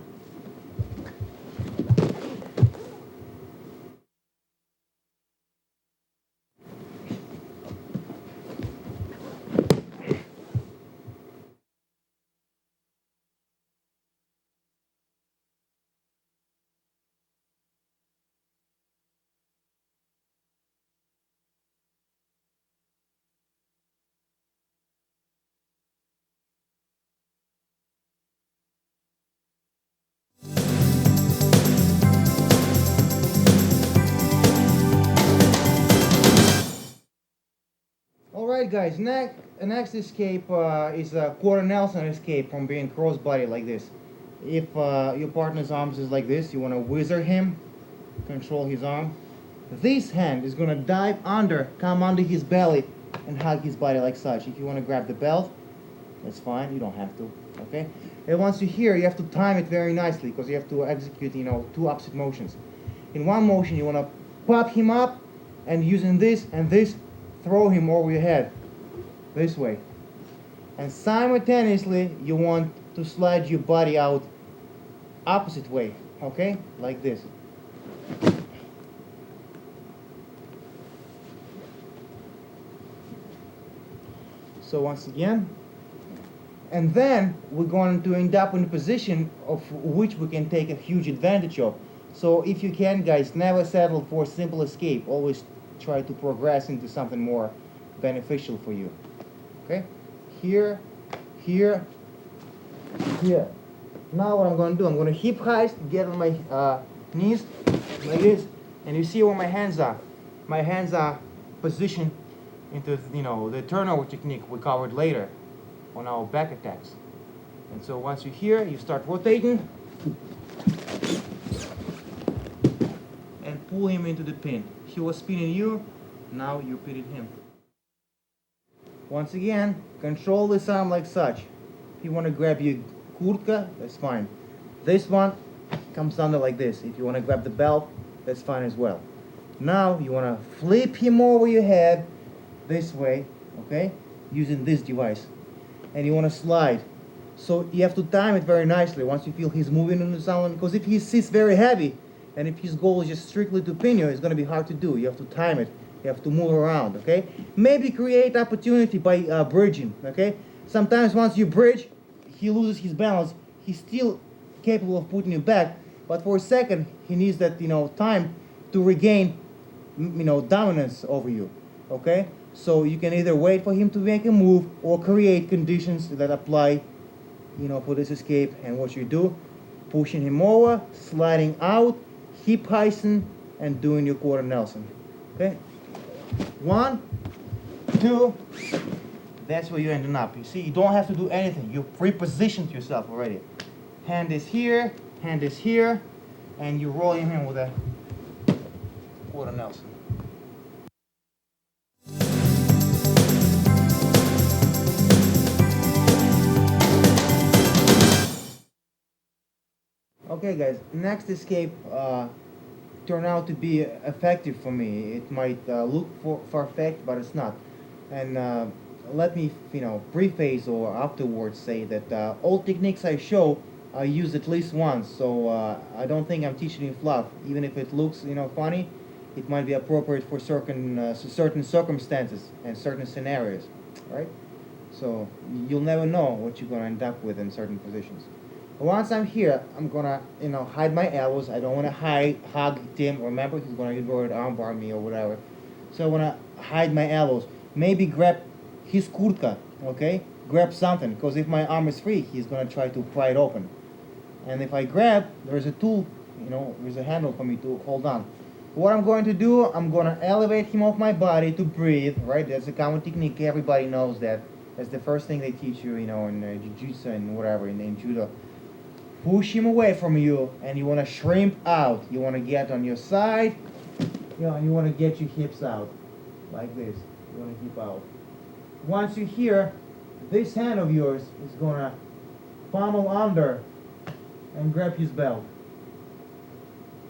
Alright guys, next escape is a quarter Nelson escape from being crossbody like this. If your partner's arms is like this, you want to whizzer him, control his arm. This hand is going to dive under, come under his belly and hug his body like such. If you want to grab the belt, that's fine, you don't have to, okay? And once you're here, you have to time it very nicely, because you have to execute, two opposite motions. In one motion, you want to pop him up, and using this and this, throw him over your head, this way. And simultaneously, you want to slide your body out opposite way, okay? Like this. So once again, and then we're going to end up in a position of which we can take a huge advantage of. So if you can, guys, never settle for a simple escape. Always try to progress into something more beneficial for you. Okay? Here, here, here. Now what I'm going to do, I'm going to hip heist, get on my knees like this, And you see where my hands are. My hands are positioned into, the turnover technique we covered later on our back attacks. And so once you're here, you start rotating and pull him into the pin. He was spinning you, now you're pinning him. Once again, control this arm like such. If you want to grab your kurtka, that's fine. This one comes under like this. If you want to grab the belt, that's fine as well. Now you want to flip him over your head this way, okay, using this device. And you want to slide. So you have to time it very nicely once you feel he's moving into someone, because if he sits very heavy and if his goal is just strictly to pin you, it's going to be hard to do. You have to time it. You have to move around, okay? Maybe create opportunity by bridging, okay? Sometimes once you bridge, he loses his balance. He's still capable of putting you back, but for a second, he needs that, time to regain, dominance over you, okay? So you can either wait for him to make a move or create conditions that apply, for this escape. And what you do, pushing him over, sliding out, hip heisting, and doing your quarter Nelson, okay? 1, 2, that's where you're ending up. You see, you don't have to do anything. You repositioned yourself already. Hand is here, and you're rolling him with a quarter Nelson. Okay guys, next escape turned out to be effective for me. It might look far-fetched, but it's not. And let me, preface or afterwards say that all techniques I show I use at least once. So I don't think I'm teaching you fluff. Even if it looks, funny, it might be appropriate for certain circumstances and certain scenarios, right? So you'll never know what you're gonna end up with in certain positions. Once I'm here, I'm gonna, hide my elbows. I don't wanna hug Tim. Remember, he's gonna go to armbar me or whatever. So I wanna hide my elbows. Maybe grab his kurtka, okay? Grab something, because if my arm is free, he's gonna try to pry it open. And if I grab, there's a tool, there's a handle for me to hold on. What I'm going to do, I'm gonna elevate him off my body to breathe, right? That's a common technique. Everybody knows that. That's the first thing they teach you, in jiu-jitsu and whatever, in judo. Push him away from you, and you want to shrimp out. You want to get on your side, and you want to get your hips out, like this. You want to hip out. Once you're here, this hand of yours is going to pommel under and grab his belt,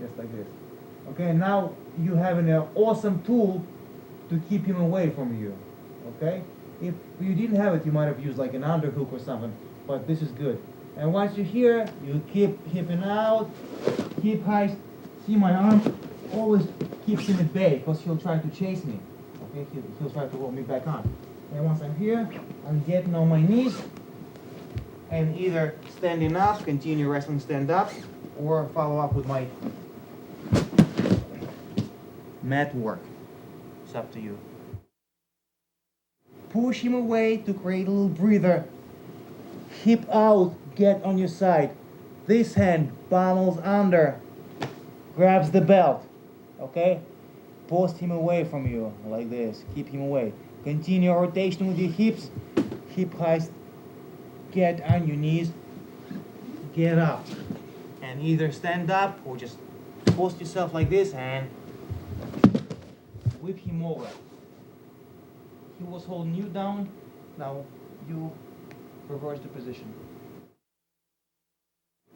just like this. Okay, now you have an awesome tool to keep him away from you, okay? If you didn't have it, you might have used like an underhook or something, but this is good. And once you're here, you keep hipping out, hip high. See, my arm always keeps him at bay because he'll try to chase me. Okay, he'll try to roll me back on. And once I'm here, I'm getting on my knees and either standing up, continue wrestling stand up, or follow up with my mat work. It's up to you. Push him away to create a little breather. Hip out, get on your side. This hand pommels under, grabs the belt, okay? Post him away from you, like this. Keep him away. Continue rotation with your hips. Hip heist. Get on your knees. Get up. And either stand up or just post yourself like this and whip him over. He was holding you down. Now you reverse the position.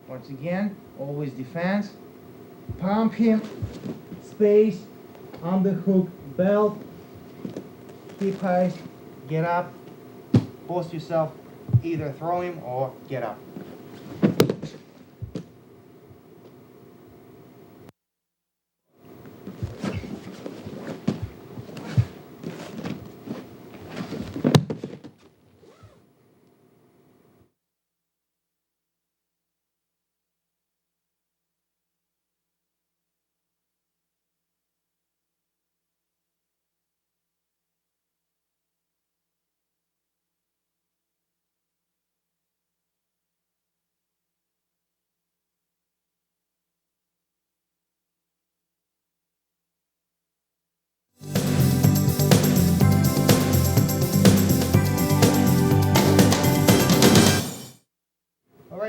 Once again, always defense. Pump him. Space. Underhook. Belt. Hip heist. Get up. Post yourself. Either throw him or get up.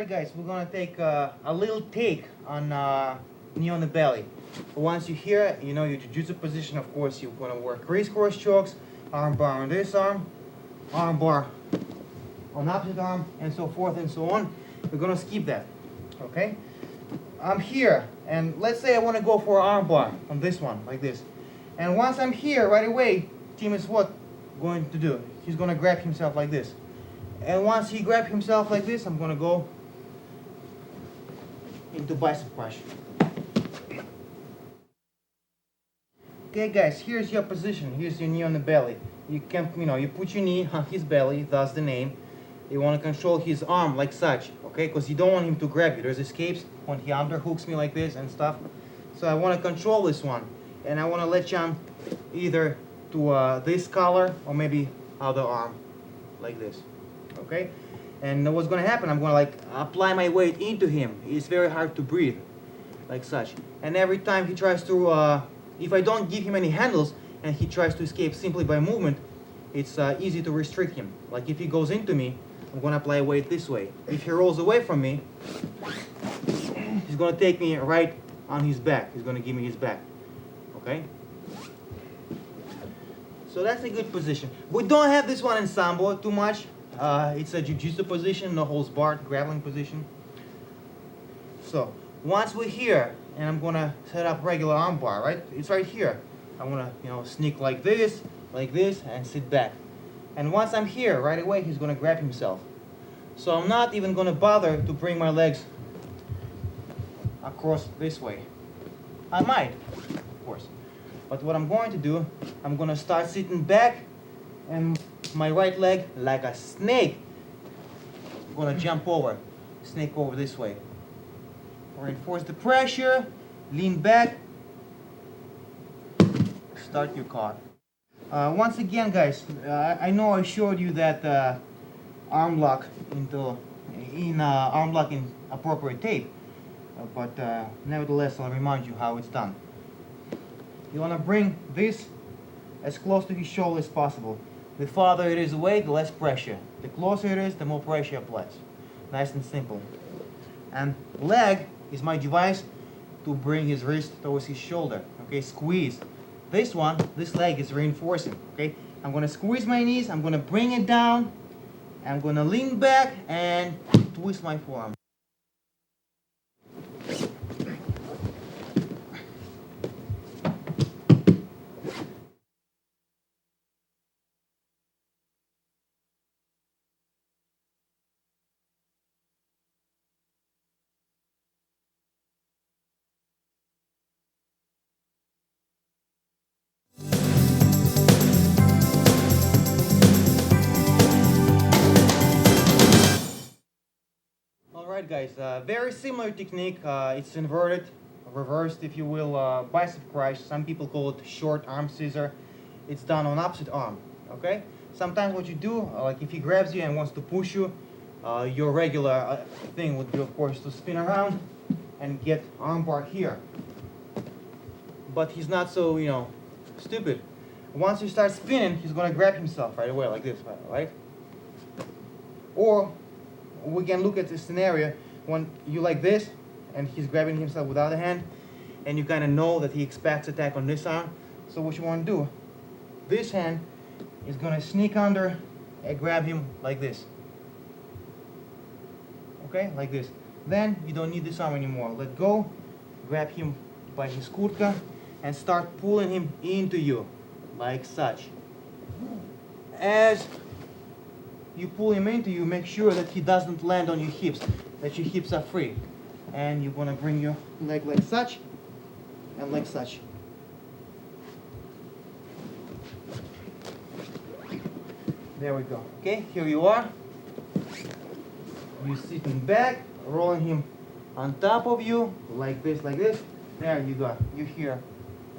Alright guys, we're gonna take a little take on knee on the belly. Once you hear it, you know your jiu-jitsu position. Of course, you're gonna work crisscross chokes, arm bar on this arm bar on opposite arm, and so forth and so on. We're gonna skip that, okay? I'm here, and let's say I want to go for arm bar on this one, like this. And once I'm here, right away, Tim is what going to do? He's gonna grab himself like this. And once he grabs himself like this, I'm gonna go into bicep crush. Okay guys, here's your position. Here's your knee on the belly. You can, you put your knee on his belly, that's the name. You want to control his arm like such, okay? Because you don't want him to grab you. There's escapes when he underhooks me like this and stuff. So I want to control this one. And I want to let you on either to this collar or maybe other arm, like this, okay? And what's going to happen, I'm going to like apply my weight into him. It's very hard to breathe, like such. And every time he tries to, if I don't give him any handles and he tries to escape simply by movement, it's easy to restrict him. Like if he goes into me, I'm going to apply weight this way. If he rolls away from me, he's going to take me right on his back. He's going to give me his back, okay? So that's a good position. We don't have this one in sambo too much. It's a jiu-jitsu position, no holds barred, grappling position. So once we're here, and I'm gonna set up regular arm bar, right? It's right here. I wanna, sneak like this, and sit back. And once I'm here, right away, he's gonna grab himself. So I'm not even gonna bother to bring my legs across this way. I might, of course. But what I'm going to do, I'm gonna start sitting back, and my right leg, like a snake, I'm gonna jump over, snake over this way. Reinforce the pressure, lean back, start your car. Once again guys, I know I showed you that arm lock in appropriate tape, but nevertheless I'll remind you how it's done. You want to bring this as close to his shoulder as possible. The farther it is away, the less pressure. The closer it is, the more pressure applies. Nice and simple. And leg is my device to bring his wrist towards his shoulder. Okay, squeeze. This leg is reinforcing. Okay, I'm gonna squeeze my knees, I'm gonna bring it down, I'm gonna lean back and twist my forearm. Alright guys, very similar technique. It's inverted, reversed if you will, bicep crush. Some people call it short arm scissor. It's done on opposite arm, okay? Sometimes what you do, like if he grabs you and wants to push you, your regular thing would be of course to spin around and get arm bar here. But he's not so, stupid. Once you start spinning, he's gonna grab himself right away like this, right? Or we can look at the scenario when you like this and he's grabbing himself with the other hand and you kind of know that he expects attack on this arm. So what you want to do, this hand is going to sneak under and grab him like this. Okay, like this. Then you don't need this arm anymore. Let go, grab him by his kurtka and start pulling him into you like such. As you pull him into you, make sure that he doesn't land on your hips, that your hips are free. And you're gonna bring your leg like such and like such. There we go. Okay, here you are. You're sitting back, rolling him on top of you, like this, like this. There you go, you're here.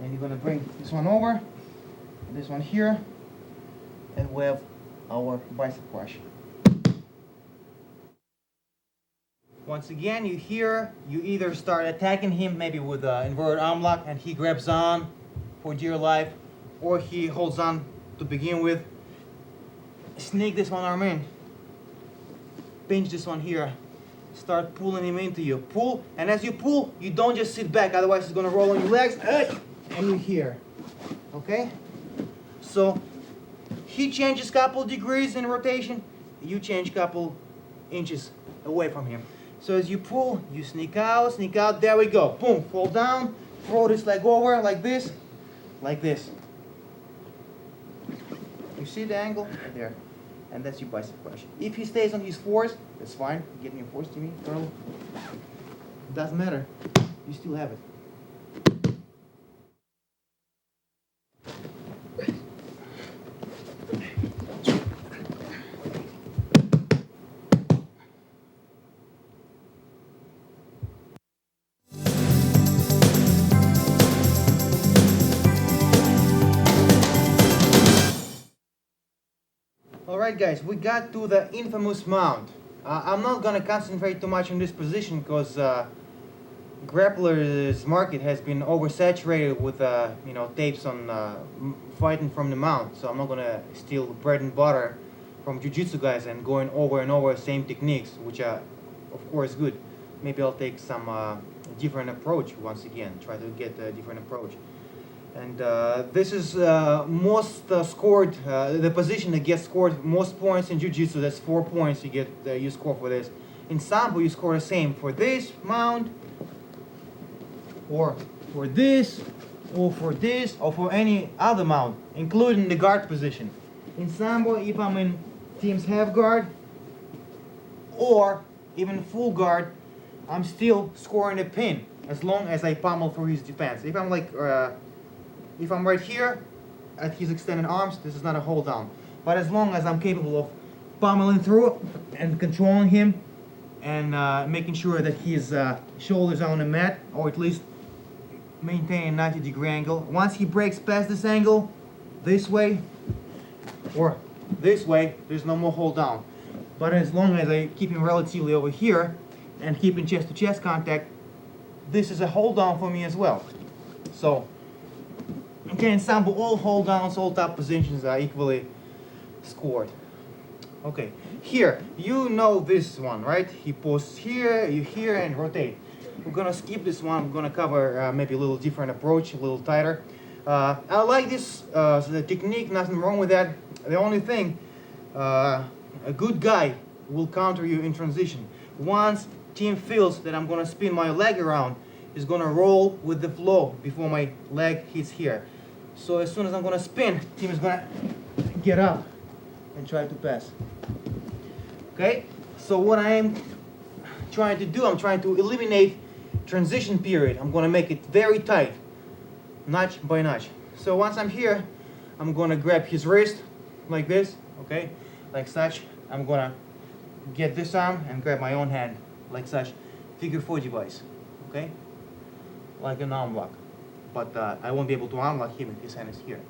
And you're gonna bring this one over, this one here, and we have our bicep crush. Once again, you here, you either start attacking him maybe with an inverted arm lock and he grabs on for dear life, or he holds on to begin with. Sneak this one arm in, pinch this one here, start pulling him into you. Pull, and as you pull, you don't just sit back, otherwise it's gonna roll on your legs, and you're here. Okay? So he changes couple degrees in rotation, you change couple inches away from him. So as you pull, you sneak out, there we go. Boom, fall down, throw this leg over like this, like this. You see the angle? Right there. And that's your bicep crush. If he stays on his fours, that's fine. Get me a force to me, Carl. Doesn't matter. You still have it. Alright guys, we got to the infamous mount. I'm not gonna concentrate too much on this position because grapplers market has been oversaturated with you know, tapes on fighting from the mount. So I'm not gonna steal bread and butter from jiu-jitsu guys and going over and over same techniques, which are of course good. Maybe I'll take some different approach once again, try to get a different approach. And this is most scored, the position that gets scored most points in jiu-jitsu. That's 4 points you get, you score for this. In sambo you score the same for this mount, or for this, or for this, or for any other mount, including the guard position. In sambo, if I'm in team's half guard or even full guard, I'm still scoring a pin as long as I pummel through his defense. If I'm like if I'm right here at his extended arms, this is not a hold down. But as long as I'm capable of pummeling through and controlling him and making sure that his shoulders are on the mat, or at least maintain a 90-degree angle. Once he breaks past this angle, this way or this way, there's no more hold down. But as long as I keep him relatively over here and keeping chest-to-chest contact, this is a hold down for me as well. So, okay, in sambo, all hold downs, all top positions are equally scored. Okay, here, you know this one, right? He posts here, you here, and rotate. We're gonna skip this one. We're gonna cover maybe a little different approach, a little tighter. I like this the technique, nothing wrong with that. The only thing, a good guy will counter you in transition. Once team feels that I'm gonna spin my leg around, he's gonna roll with the flow before my leg hits here. So as soon as I'm gonna spin, team is gonna get up and try to pass. Okay, so what I am trying to do, I'm trying to eliminate transition period. I'm gonna make it very tight, notch by notch. So once I'm here, I'm gonna grab his wrist like this, okay, like such. I'm gonna get this arm and grab my own hand like such, figure 4 device, okay, like an arm lock. But I won't be able to arm lock him if his hand is here.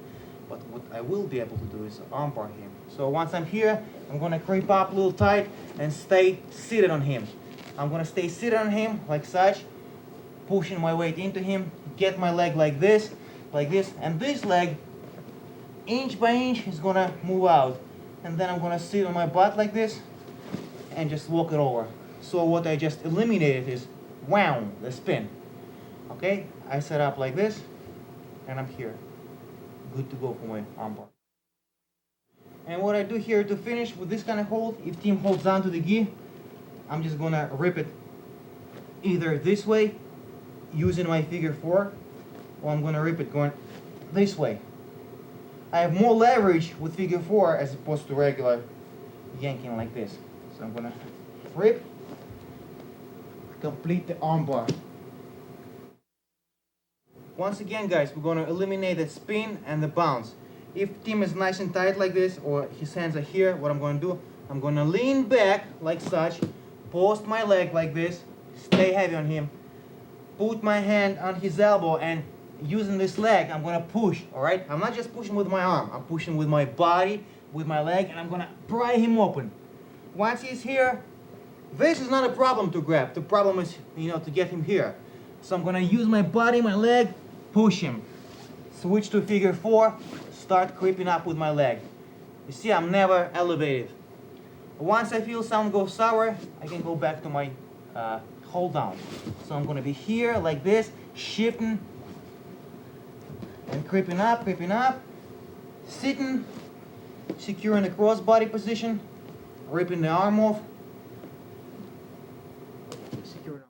But what I will be able to do is arm bar him. So once I'm here, I'm gonna creep up a little tight and stay seated on him. I'm gonna stay seated on him like such, pushing my weight into him, get my leg like this, and this leg, inch by inch, is gonna move out. And then I'm gonna sit on my butt like this and just walk it over. So what I just eliminated is, wow, the spin. Okay, I set up like this, and I'm here. Good to go for my armbar. And what I do here to finish with this kind of hold, if team holds down to the gi, I'm just gonna rip it either this way, using my figure 4, or I'm gonna rip it going this way. I have more leverage with figure 4 as opposed to regular yanking like this. So I'm gonna rip, complete the armbar. Once again, guys, we're gonna eliminate the spin and the bounce. If team is nice and tight like this, or his hands are here, what I'm gonna do, I'm gonna lean back like such, post my leg like this, stay heavy on him, put my hand on his elbow, and using this leg, I'm gonna push, alright? I'm not just pushing with my arm, I'm pushing with my body, with my leg, and I'm gonna pry him open. Once he's here, this is not a problem to grab. The problem is, to get him here. So I'm gonna use my body, my leg, push him. Switch to figure 4, start creeping up with my leg. You see, I'm never elevated. Once I feel something go sour, I can go back to my hold down. So I'm gonna be here like this, shifting and creeping up, sitting, securing the crossbody position, ripping the arm off, securing.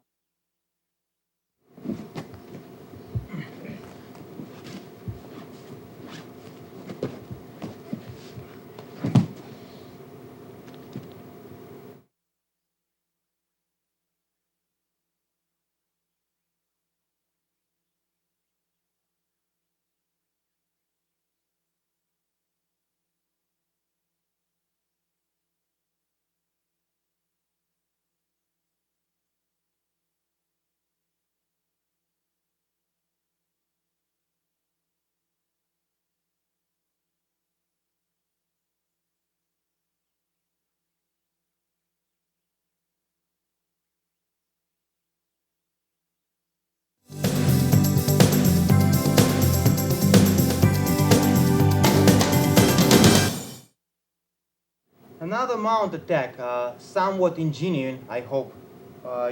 Another mount attack, somewhat ingenious, I hope.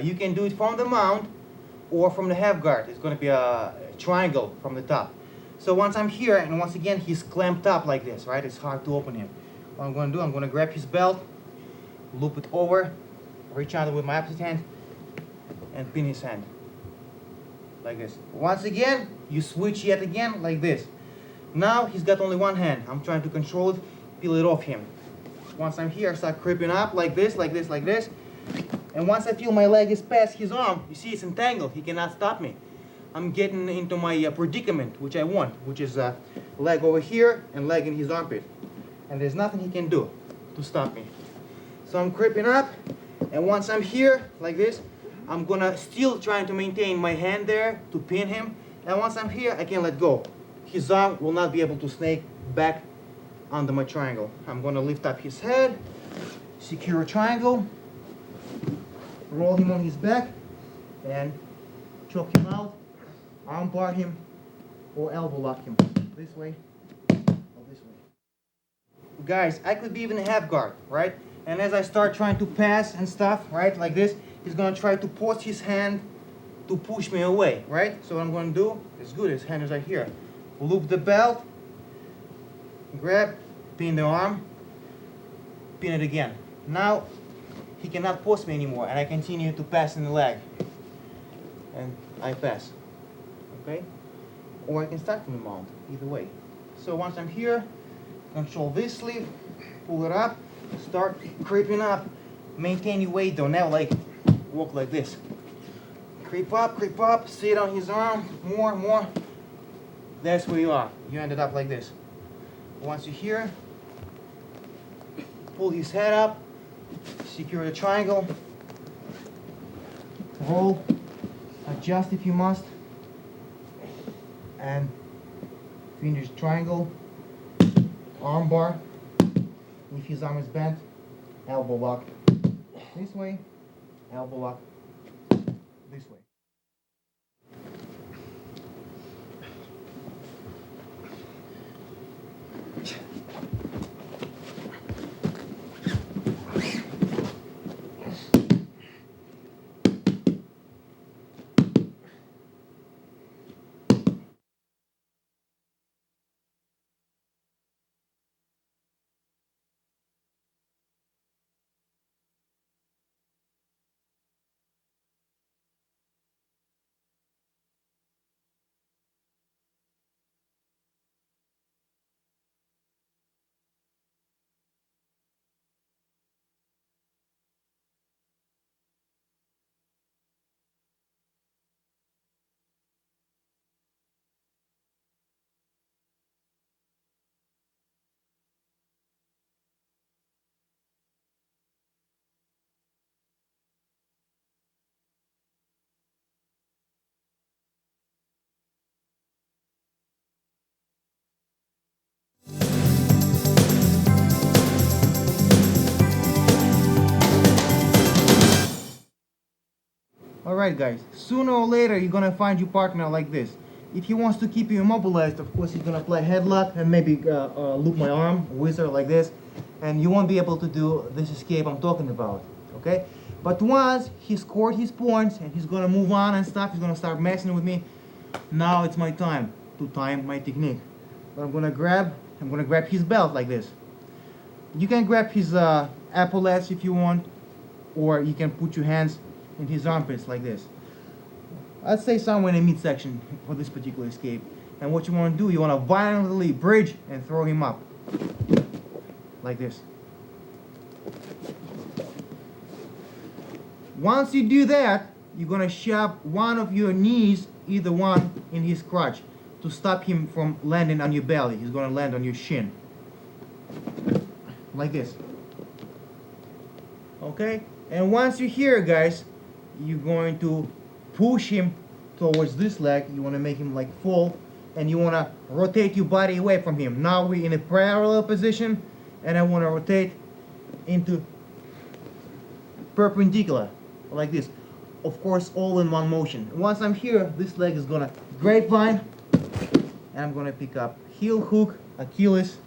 You can do it from the mount or from the half guard. It's going to be a triangle from the top. So once I'm here, and once again he's clamped up like this, right? It's hard to open him. What I'm going to do, I'm going to grab his belt, loop it over, reach out with my opposite hand, and pin his hand. Like this. Once again, you switch yet again like this. Now he's got only one hand. I'm trying to control it, peel it off him. Once I'm here, I start creeping up like this. And once I feel my leg is past his arm, you see it's entangled. He cannot stop me. I'm getting into my predicament, which I want, which is leg over here and leg in his armpit. And there's nothing he can do to stop me. So I'm creeping up, and once I'm here, like this, I'm gonna still trying to maintain my hand there to pin him. And once I'm here, I can let go. His arm will not be able to snake back under my triangle. I'm gonna lift up his head, secure a triangle, roll him on his back, and choke him out, arm bar him, or elbow lock him. This way, or this way. Guys, I could be even half guard, right? And as I start trying to pass and stuff, right, like this, he's gonna try to force his hand to push me away, right? So what I'm gonna do is good, his hand is right here. Loop the belt, grab, pin the arm, pin it again. Now he cannot force me anymore, and I continue to pass in the leg. And I pass. Okay? Or I can start from the mount, either way. So once I'm here, control this sleeve, pull it up, start creeping up. Maintain your weight though, now like walk like this. Creep up, sit on his arm, more. That's where you are. You ended up like this. Once you're here, pull his head up, secure the triangle, roll, adjust if you must, and finish triangle, arm bar. If his arm is bent, elbow lock this way, elbow lock this way. Alright guys, sooner or later you're gonna find your partner like this. If he wants to keep you immobilized, of course he's gonna play headlock and maybe loop my arm, whizzer like this, and you won't be able to do this escape I'm talking about. Okay? But once he scored his points and he's gonna move on and stuff, he's gonna start messing with me. Now it's my time to time my technique. But I'm gonna grab his belt like this. You can grab his epaulets if you want, or you can put your hands in his armpits like this. I'd say somewhere in the midsection for this particular escape. And what you want to do, you want to violently bridge and throw him up. Like this. Once you do that, you're going to shove one of your knees, either one, in his crotch to stop him from landing on your belly. He's going to land on your shin. Like this. Okay? And once you're here, guys, you're going to push him towards this leg. You want to make him like fall, and you want to rotate your body away from him. Now we're in a parallel position, and I want to rotate into perpendicular like this. Of course, all in one motion. Once I'm here, this leg is gonna grapevine, and I'm gonna pick up heel hook, Achilles,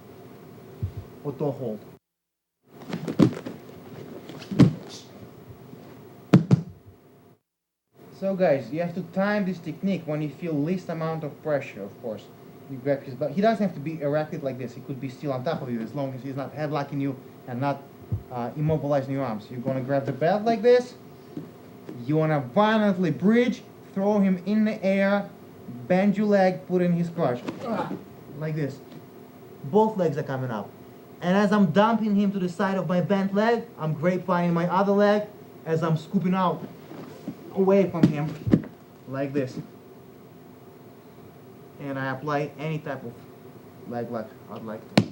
or toe hold. So guys, you have to time this technique when you feel least amount of pressure, of course. You grab his butt. He doesn't have to be erected like this. He could be still on top of you as long as he's not headlocking you and not immobilizing your arms. You're gonna grab the belt like this. You wanna violently bridge, throw him in the air, bend your leg, put in his crotch. Like this. Both legs are coming up. And as I'm dumping him to the side of my bent leg, I'm grapevining my other leg as I'm scooping out away from him like this, and I apply any type of leg lock I'd like to.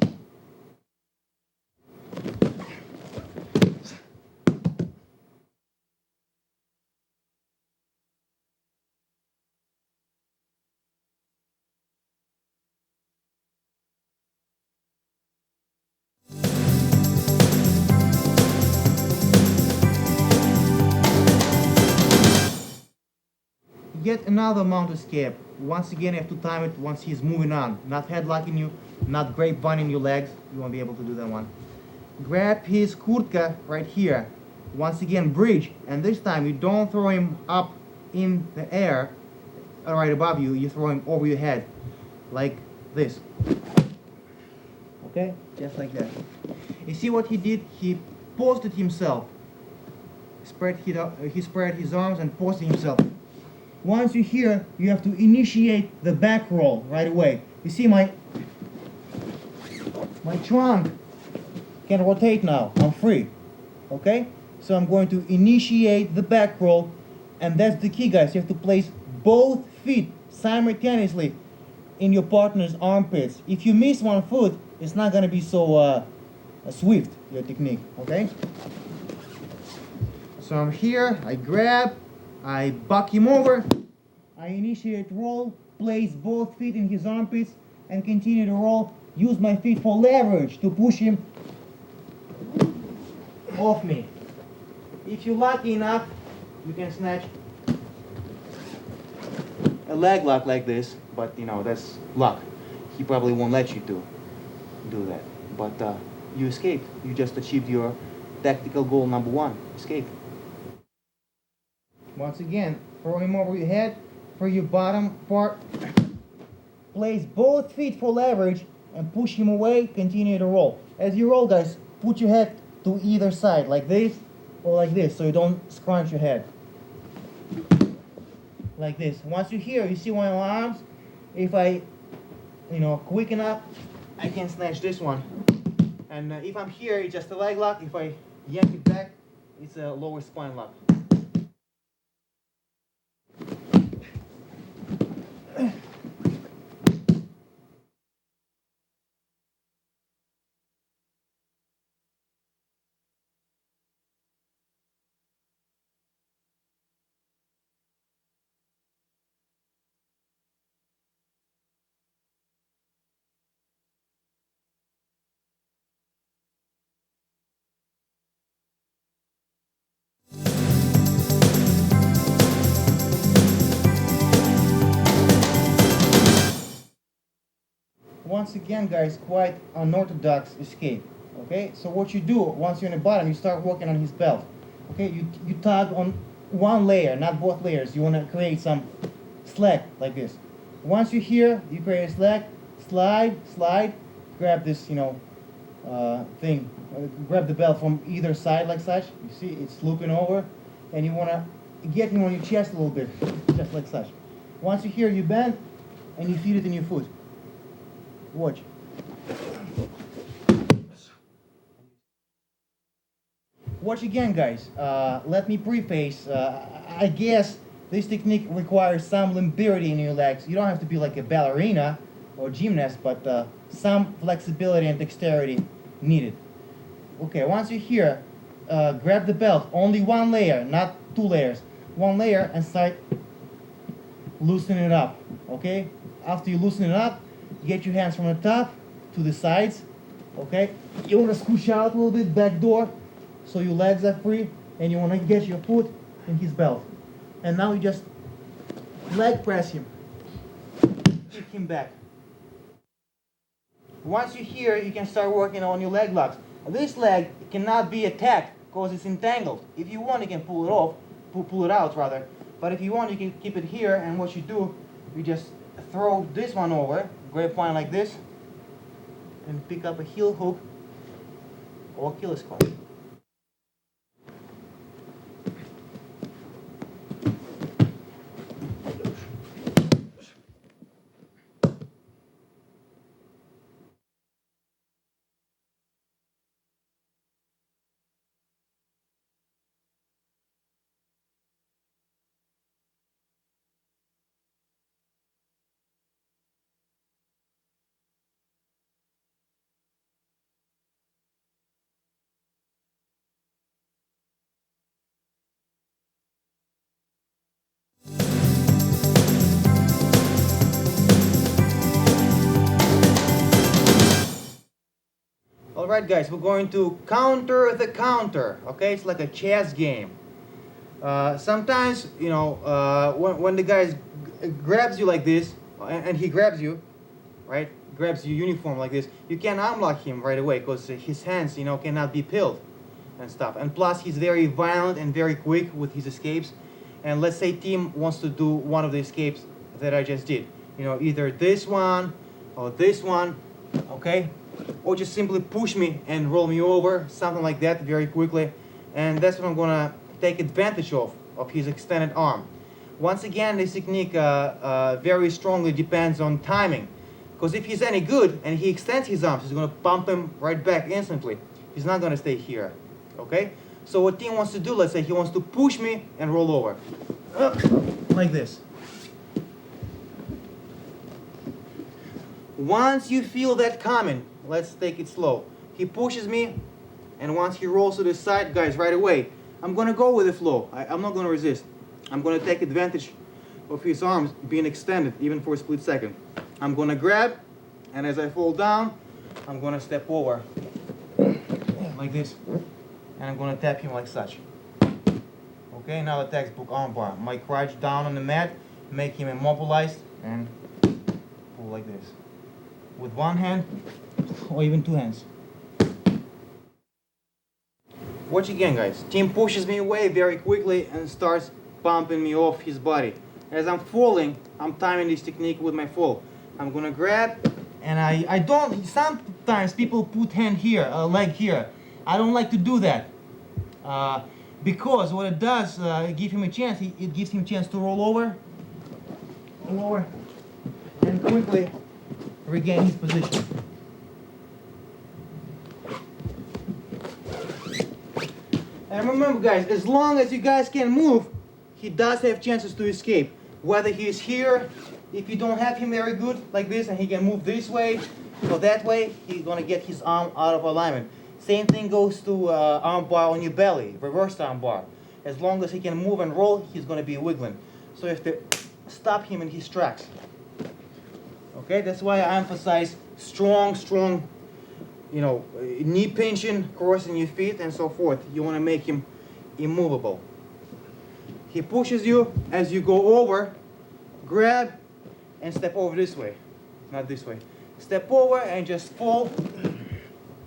Yet another mount escape. Once again, you have to time it once he's moving on. Not headlocking you, not grapevining your legs. You won't be able to do that one. Grab his kurtka right here. Once again, bridge. And this time, you don't throw him up in the air, right above you. You throw him over your head. Like this. Okay? Just like that. You see what he did? He posted himself. He spread his arms and posted himself. Once you're here, you have to initiate the back roll right away. You see my trunk can rotate now. I'm free. Okay? So I'm going to initiate the back roll, and that's the key, guys. You have to place both feet simultaneously in your partner's armpits. If you miss one foot, it's not going to be so swift, your technique. Okay? So I'm here, I grab, I buck him over, I initiate roll, place both feet in his armpits, and continue to roll. Use my feet for leverage to push him off me. If you're lucky enough, you can snatch a leg lock like this, but you know, that's luck. He probably won't let you do that. But you escaped. You just achieved your tactical goal number 1, escape. Once again, throw him over your head for your bottom part. Place both feet for leverage and push him away. Continue to roll. As you roll, guys, put your head to either side, like this or like this, so you don't scrunch your head. Like this. Once you're here, you see my arms. If I, quick enough, I can snatch this one. And if I'm here, it's just a leg lock. If I yank it back, it's a lower spine lock. Once again, guys, quite unorthodox escape. Okay, so what you do once you're in the bottom, you start working on his belt. Okay, you tug on one layer, not both layers. You want to create some slack like this. Once you're here, you create a slack, slide, grab this, thing, grab the belt from either side like such. You see, it's looping over, and you want to get him on your chest a little bit, just like such. Once you're here, you bend, and you feed it in your foot. Watch. Watch again, guys. Let me preface, I guess this technique requires some limberity in your legs. You don't have to be like a ballerina or gymnast, but some flexibility and dexterity needed. Okay, once you're here, grab the belt, only one layer, not two layers. One layer and start loosening it up, okay? After you loosen it up, get your hands from the top to the sides, okay? You want to squish out a little bit, back door, so your legs are free, and you want to get your foot in his belt. And now you just leg press him, kick him back. Once you're here, you can start working on your leg locks. This leg cannot be attacked because it's entangled. If you want, you can pull it off, pull it out rather. But if you want, you can keep it here, and what you do, you just throw this one over, grapevine like this, and pick up a heel hook or killer squat. Alright guys, we're going to counter the counter, okay? It's like a chess game. Sometimes, when the guy grabs you like this, and he grabs you, right? Grabs your uniform like this, you can't unlock him right away because his hands, cannot be peeled and stuff. And plus, he's very violent and very quick with his escapes. And let's say Tim wants to do one of the escapes that I just did. Either this one or this one, okay? Or just simply push me and roll me over, something like that very quickly. And that's what I'm gonna take advantage of his extended arm. Once again, this technique very strongly depends on timing. Because if he's any good and he extends his arms, he's gonna pump him right back instantly. He's not gonna stay here, okay? So what Tim wants to do, let's say he wants to push me and roll over. Like this. Once you feel that coming, let's take it slow. He pushes me, and once he rolls to the side, guys, right away, I'm gonna go with the flow. I'm not gonna resist. I'm gonna take advantage of his arms being extended, even for a split second. I'm gonna grab, and as I fall down, I'm gonna step over, like this, and I'm gonna tap him like such. Okay, now the textbook armbar. My crouch down on the mat, make him immobilized, and pull like this. With one hand, or even two hands. Watch again, guys. Tim pushes me away very quickly and starts bumping me off his body. As I'm falling, I'm timing this technique with my fall. I'm gonna grab, and I don't, sometimes people put hand here, leg here. I don't like to do that. Because what it does, give him a chance, it gives him a chance to roll over, and quickly regain his position. And remember guys, as long as you guys can move, he does have chances to escape. Whether he is here, if you don't have him very good like this and he can move this way or that way, he's gonna get his arm out of alignment. Same thing goes to arm bar on your belly, reversed arm bar. As long as he can move and roll, he's gonna be wiggling. So you have to stop him in his tracks. Okay, that's why I emphasize strong, knee pinching, crossing your feet and so forth. You want to make him immovable. He pushes you as you go over, grab, and step over this way. Not this way. Step over and just fall.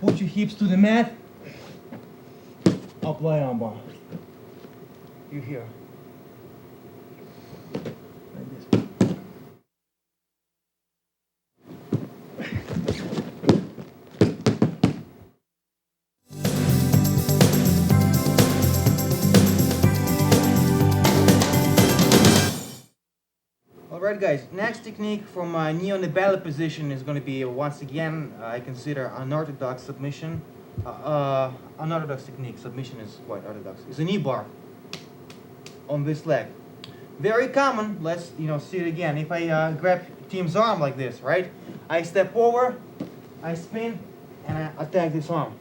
Put your hips to the mat. Apply armbar. you hear. Like this. Alright guys, next technique from knee on the belly position is going to be once again I consider unorthodox submission. Unorthodox technique, submission is quite orthodox. It's a knee bar on this leg. Very common, let's see it again. If I grab team's arm like this, right? I step over, I spin, and I attack this arm.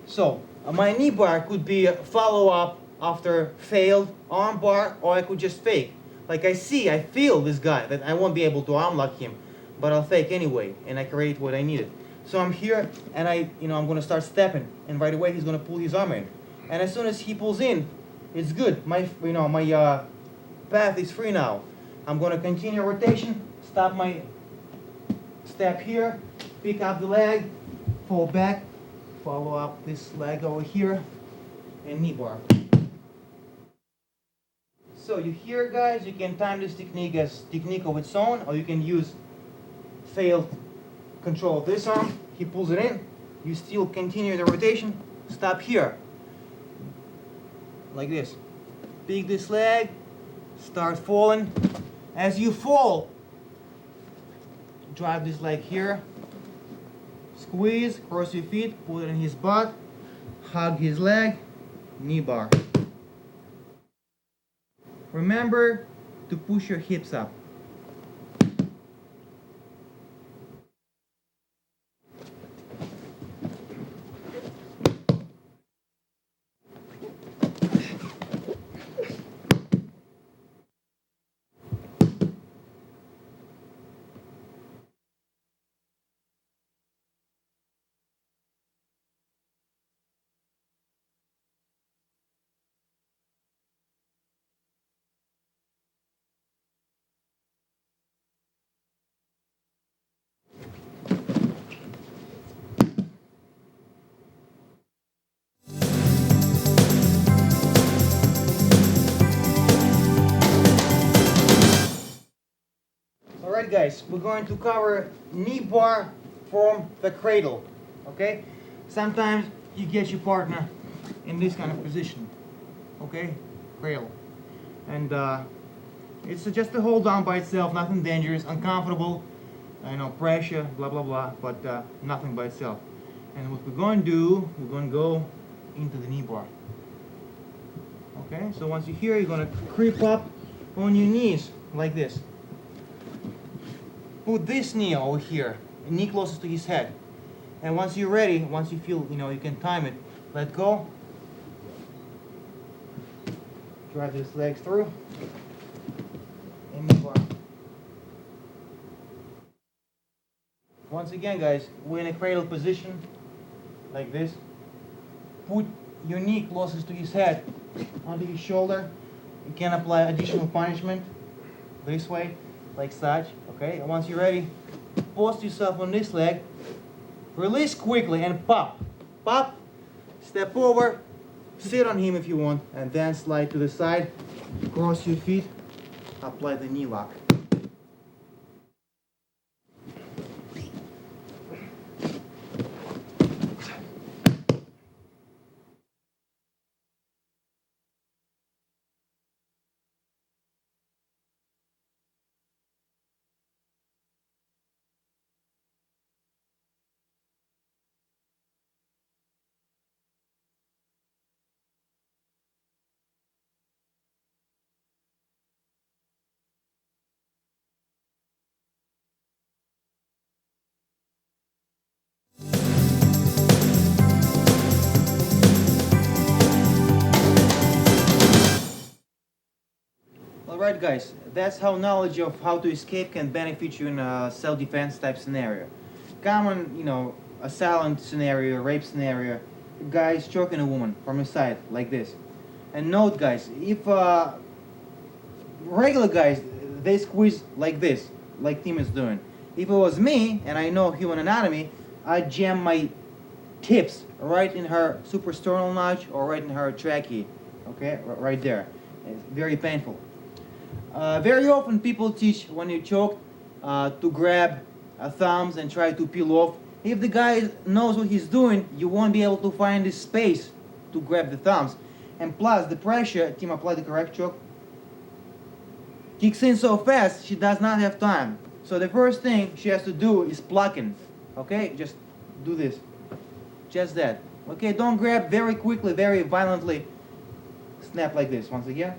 So my knee bar could be a follow-up after failed arm bar, or I could just fake. Like I feel this guy that I won't be able to arm lock him, but I'll fake anyway, and I create what I needed. So I'm here, and I'm gonna start stepping, and right away he's gonna pull his arm in, and as soon as he pulls in, it's good. My path is free now. I'm gonna continue rotation, stop my step here, pick up the leg, fall back, follow up this leg over here, and knee bar. So you hear guys, you can time this technique as technique of its own, or you can use failed control of this arm. He pulls it in, you still continue the rotation, stop here. Like this. Pick this leg, start falling. As you fall, drive this leg here, squeeze, cross your feet, put it in his butt, hug his leg, knee bar. Remember to push your hips up. Alright guys, we're going to cover knee bar from the cradle, okay? Sometimes you get your partner in this kind of position, okay? Cradle. And it's just a hold down by itself, nothing dangerous, uncomfortable, pressure, blah blah blah, but nothing by itself. And what we're going to do, we're going to go into the knee bar. Okay, so once you're here, you're going to creep up on your knees like this. Put this knee over here, knee closest to his head. And once you're ready, once you feel, you can time it, let go. Drive this leg through. And knee bar. Once again, guys, we're in a cradle position, like this. Put your knee closest to his head, onto his shoulder. You can apply additional punishment this way, like such, okay? And once you're ready, post yourself on this leg, release quickly and pop. Pop, step over, sit on him if you want, and then slide to the side, cross your feet, apply the knee lock. Alright guys, that's how knowledge of how to escape can benefit you in a self-defense type scenario. Common, assailant scenario, rape scenario, guys choking a woman from the side, like this. And note guys, if regular guys, they squeeze like this, like Tim is doing. If it was me, and I know human anatomy, I'd jam my tips right in her suprasternal notch or right in her trachea, Okay, right there. It's very painful. Very often people teach when you choke to grab thumbs and try to peel off. If the guy knows what he's doing, you won't be able to find the space to grab the thumbs. And plus the pressure, Team apply the correct choke, kicks in so fast she does not have time. So the first thing she has to do is plucking. Okay, just do this. Just that. Okay, don't grab very quickly, very violently. Snap like this once again.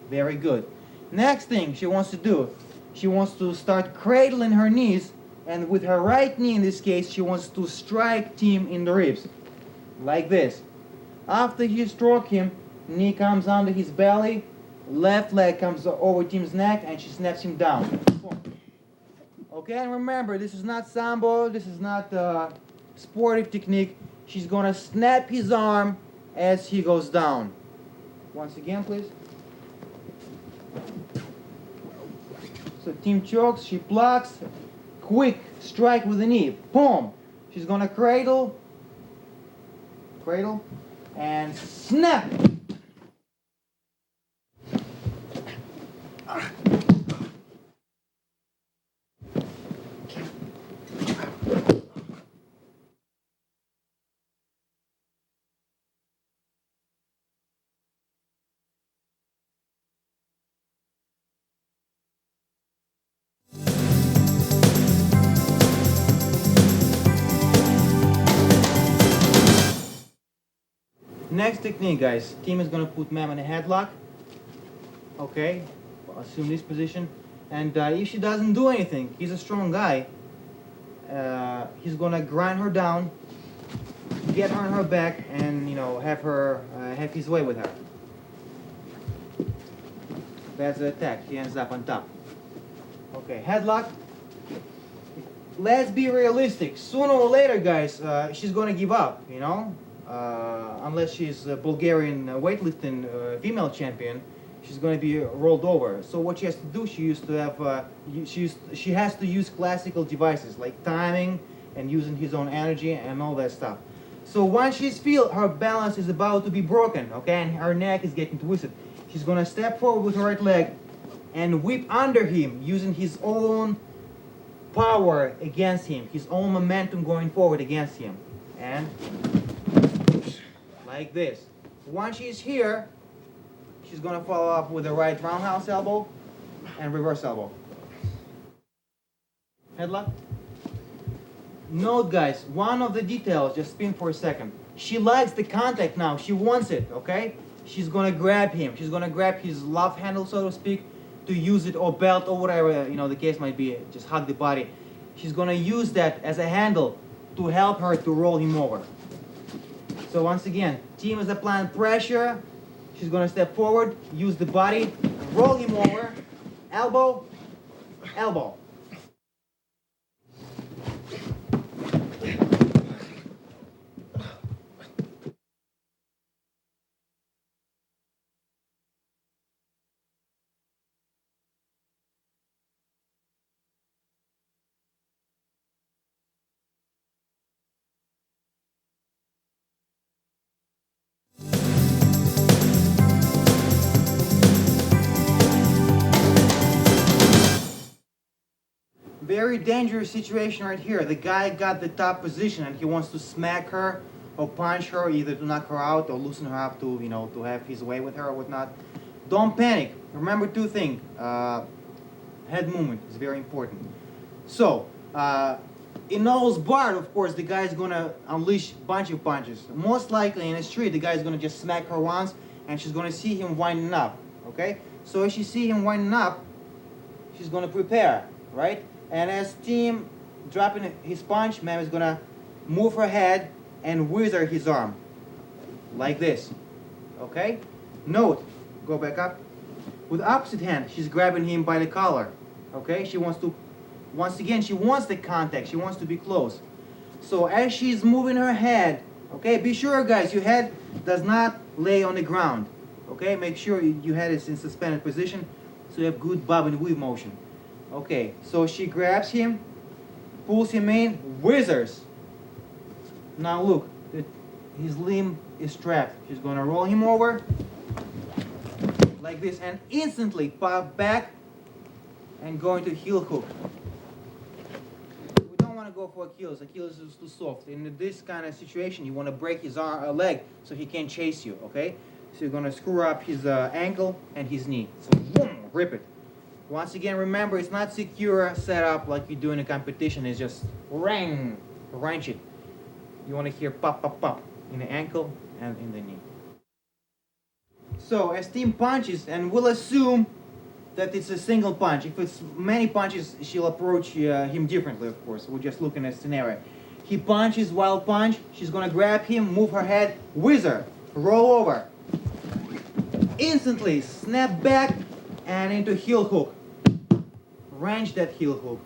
Very good. Next thing she wants to do, she wants to start cradling her knees, and with her right knee in this case, she wants to strike Tim in the ribs. Like this. After you stroke him, knee comes under his belly, left leg comes over Tim's neck, and she snaps him down. Okay, and remember, this is not sambo, this is not sportive technique. She's gonna snap his arm as he goes down. Once again, please. So Tim chokes, she blocks, quick strike with the knee, boom. She's gonna cradle, and snap. Next technique, guys. Tim is gonna put Ma'am in a headlock. Okay, assume this position. And if she doesn't do anything, he's a strong guy. He's gonna grind her down, get her on her back, and have his way with her. That's the attack. He ends up on top. Okay, headlock. Let's be realistic. Sooner or later, guys, she's gonna give up. Unless she's a Bulgarian weightlifting female champion, she's going to be rolled over. So what she has to do, she has to use classical devices like timing and using his own energy and all that stuff. So once she's feel her balance is about to be broken, okay, and her neck is getting twisted, she's going to step forward with her right leg and whip under him using his own power against him, his own momentum going forward against him. And like this. Once she's here, she's gonna follow up with a right roundhouse elbow and reverse elbow. Headlock. Note, guys, one of the details, just spin for a second. She likes the contact now, she wants it, okay? She's gonna grab him, she's gonna grab his love handle, so to speak, to use it, or belt, or whatever, the case might be, just hug the body. She's gonna use that as a handle to help her to roll him over. So once again, Tim is applying pressure. She's gonna step forward, use the body, roll him over, elbow, elbow. Very dangerous situation right here. The guy got the top position and he wants to smack her or punch her, either to knock her out or loosen her up to, to have his way with her or whatnot. Don't panic. Remember two things. Head movement is very important. So, in nose bar, of course, the guy is gonna unleash a bunch of punches. Most likely in the street, the guy is gonna just smack her once and she's gonna see him winding up, okay? So if she see him winding up, she's gonna prepare, right? And as Tim dropping his punch, Ma'am is gonna move her head and whizzer his arm. Like this. Okay? Note, go back up. With opposite hand, she's grabbing him by the collar. Okay? She wants to, once again, she wants the contact. She wants to be close. So as she's moving her head, okay, be sure, guys, your head does not lay on the ground. Okay? Make sure your head is in suspended position so you have good bob and weave motion. Okay, so she grabs him, pulls him in, whizzers. Now look, his limb is trapped. She's gonna roll him over, like this, and instantly pop back and go into heel hook. We don't want to go for Achilles. Achilles is too soft. In this kind of situation, you want to break his leg so he can't chase you, okay? So you're going to screw up his ankle and his knee. So boom, rip it. Once again, remember, it's not secure setup like you do in a competition. It's just wrench it. You want to hear pop, pop, pop in the ankle and in the knee. So as Tim punches, and we'll assume that it's a single punch. If it's many punches, she'll approach him differently, of course. We're just looking at a scenario. He punches, wild punch. She's gonna grab him, move her head, whizzer, roll over. Instantly snap back and into heel hook. Wrench that heel hook.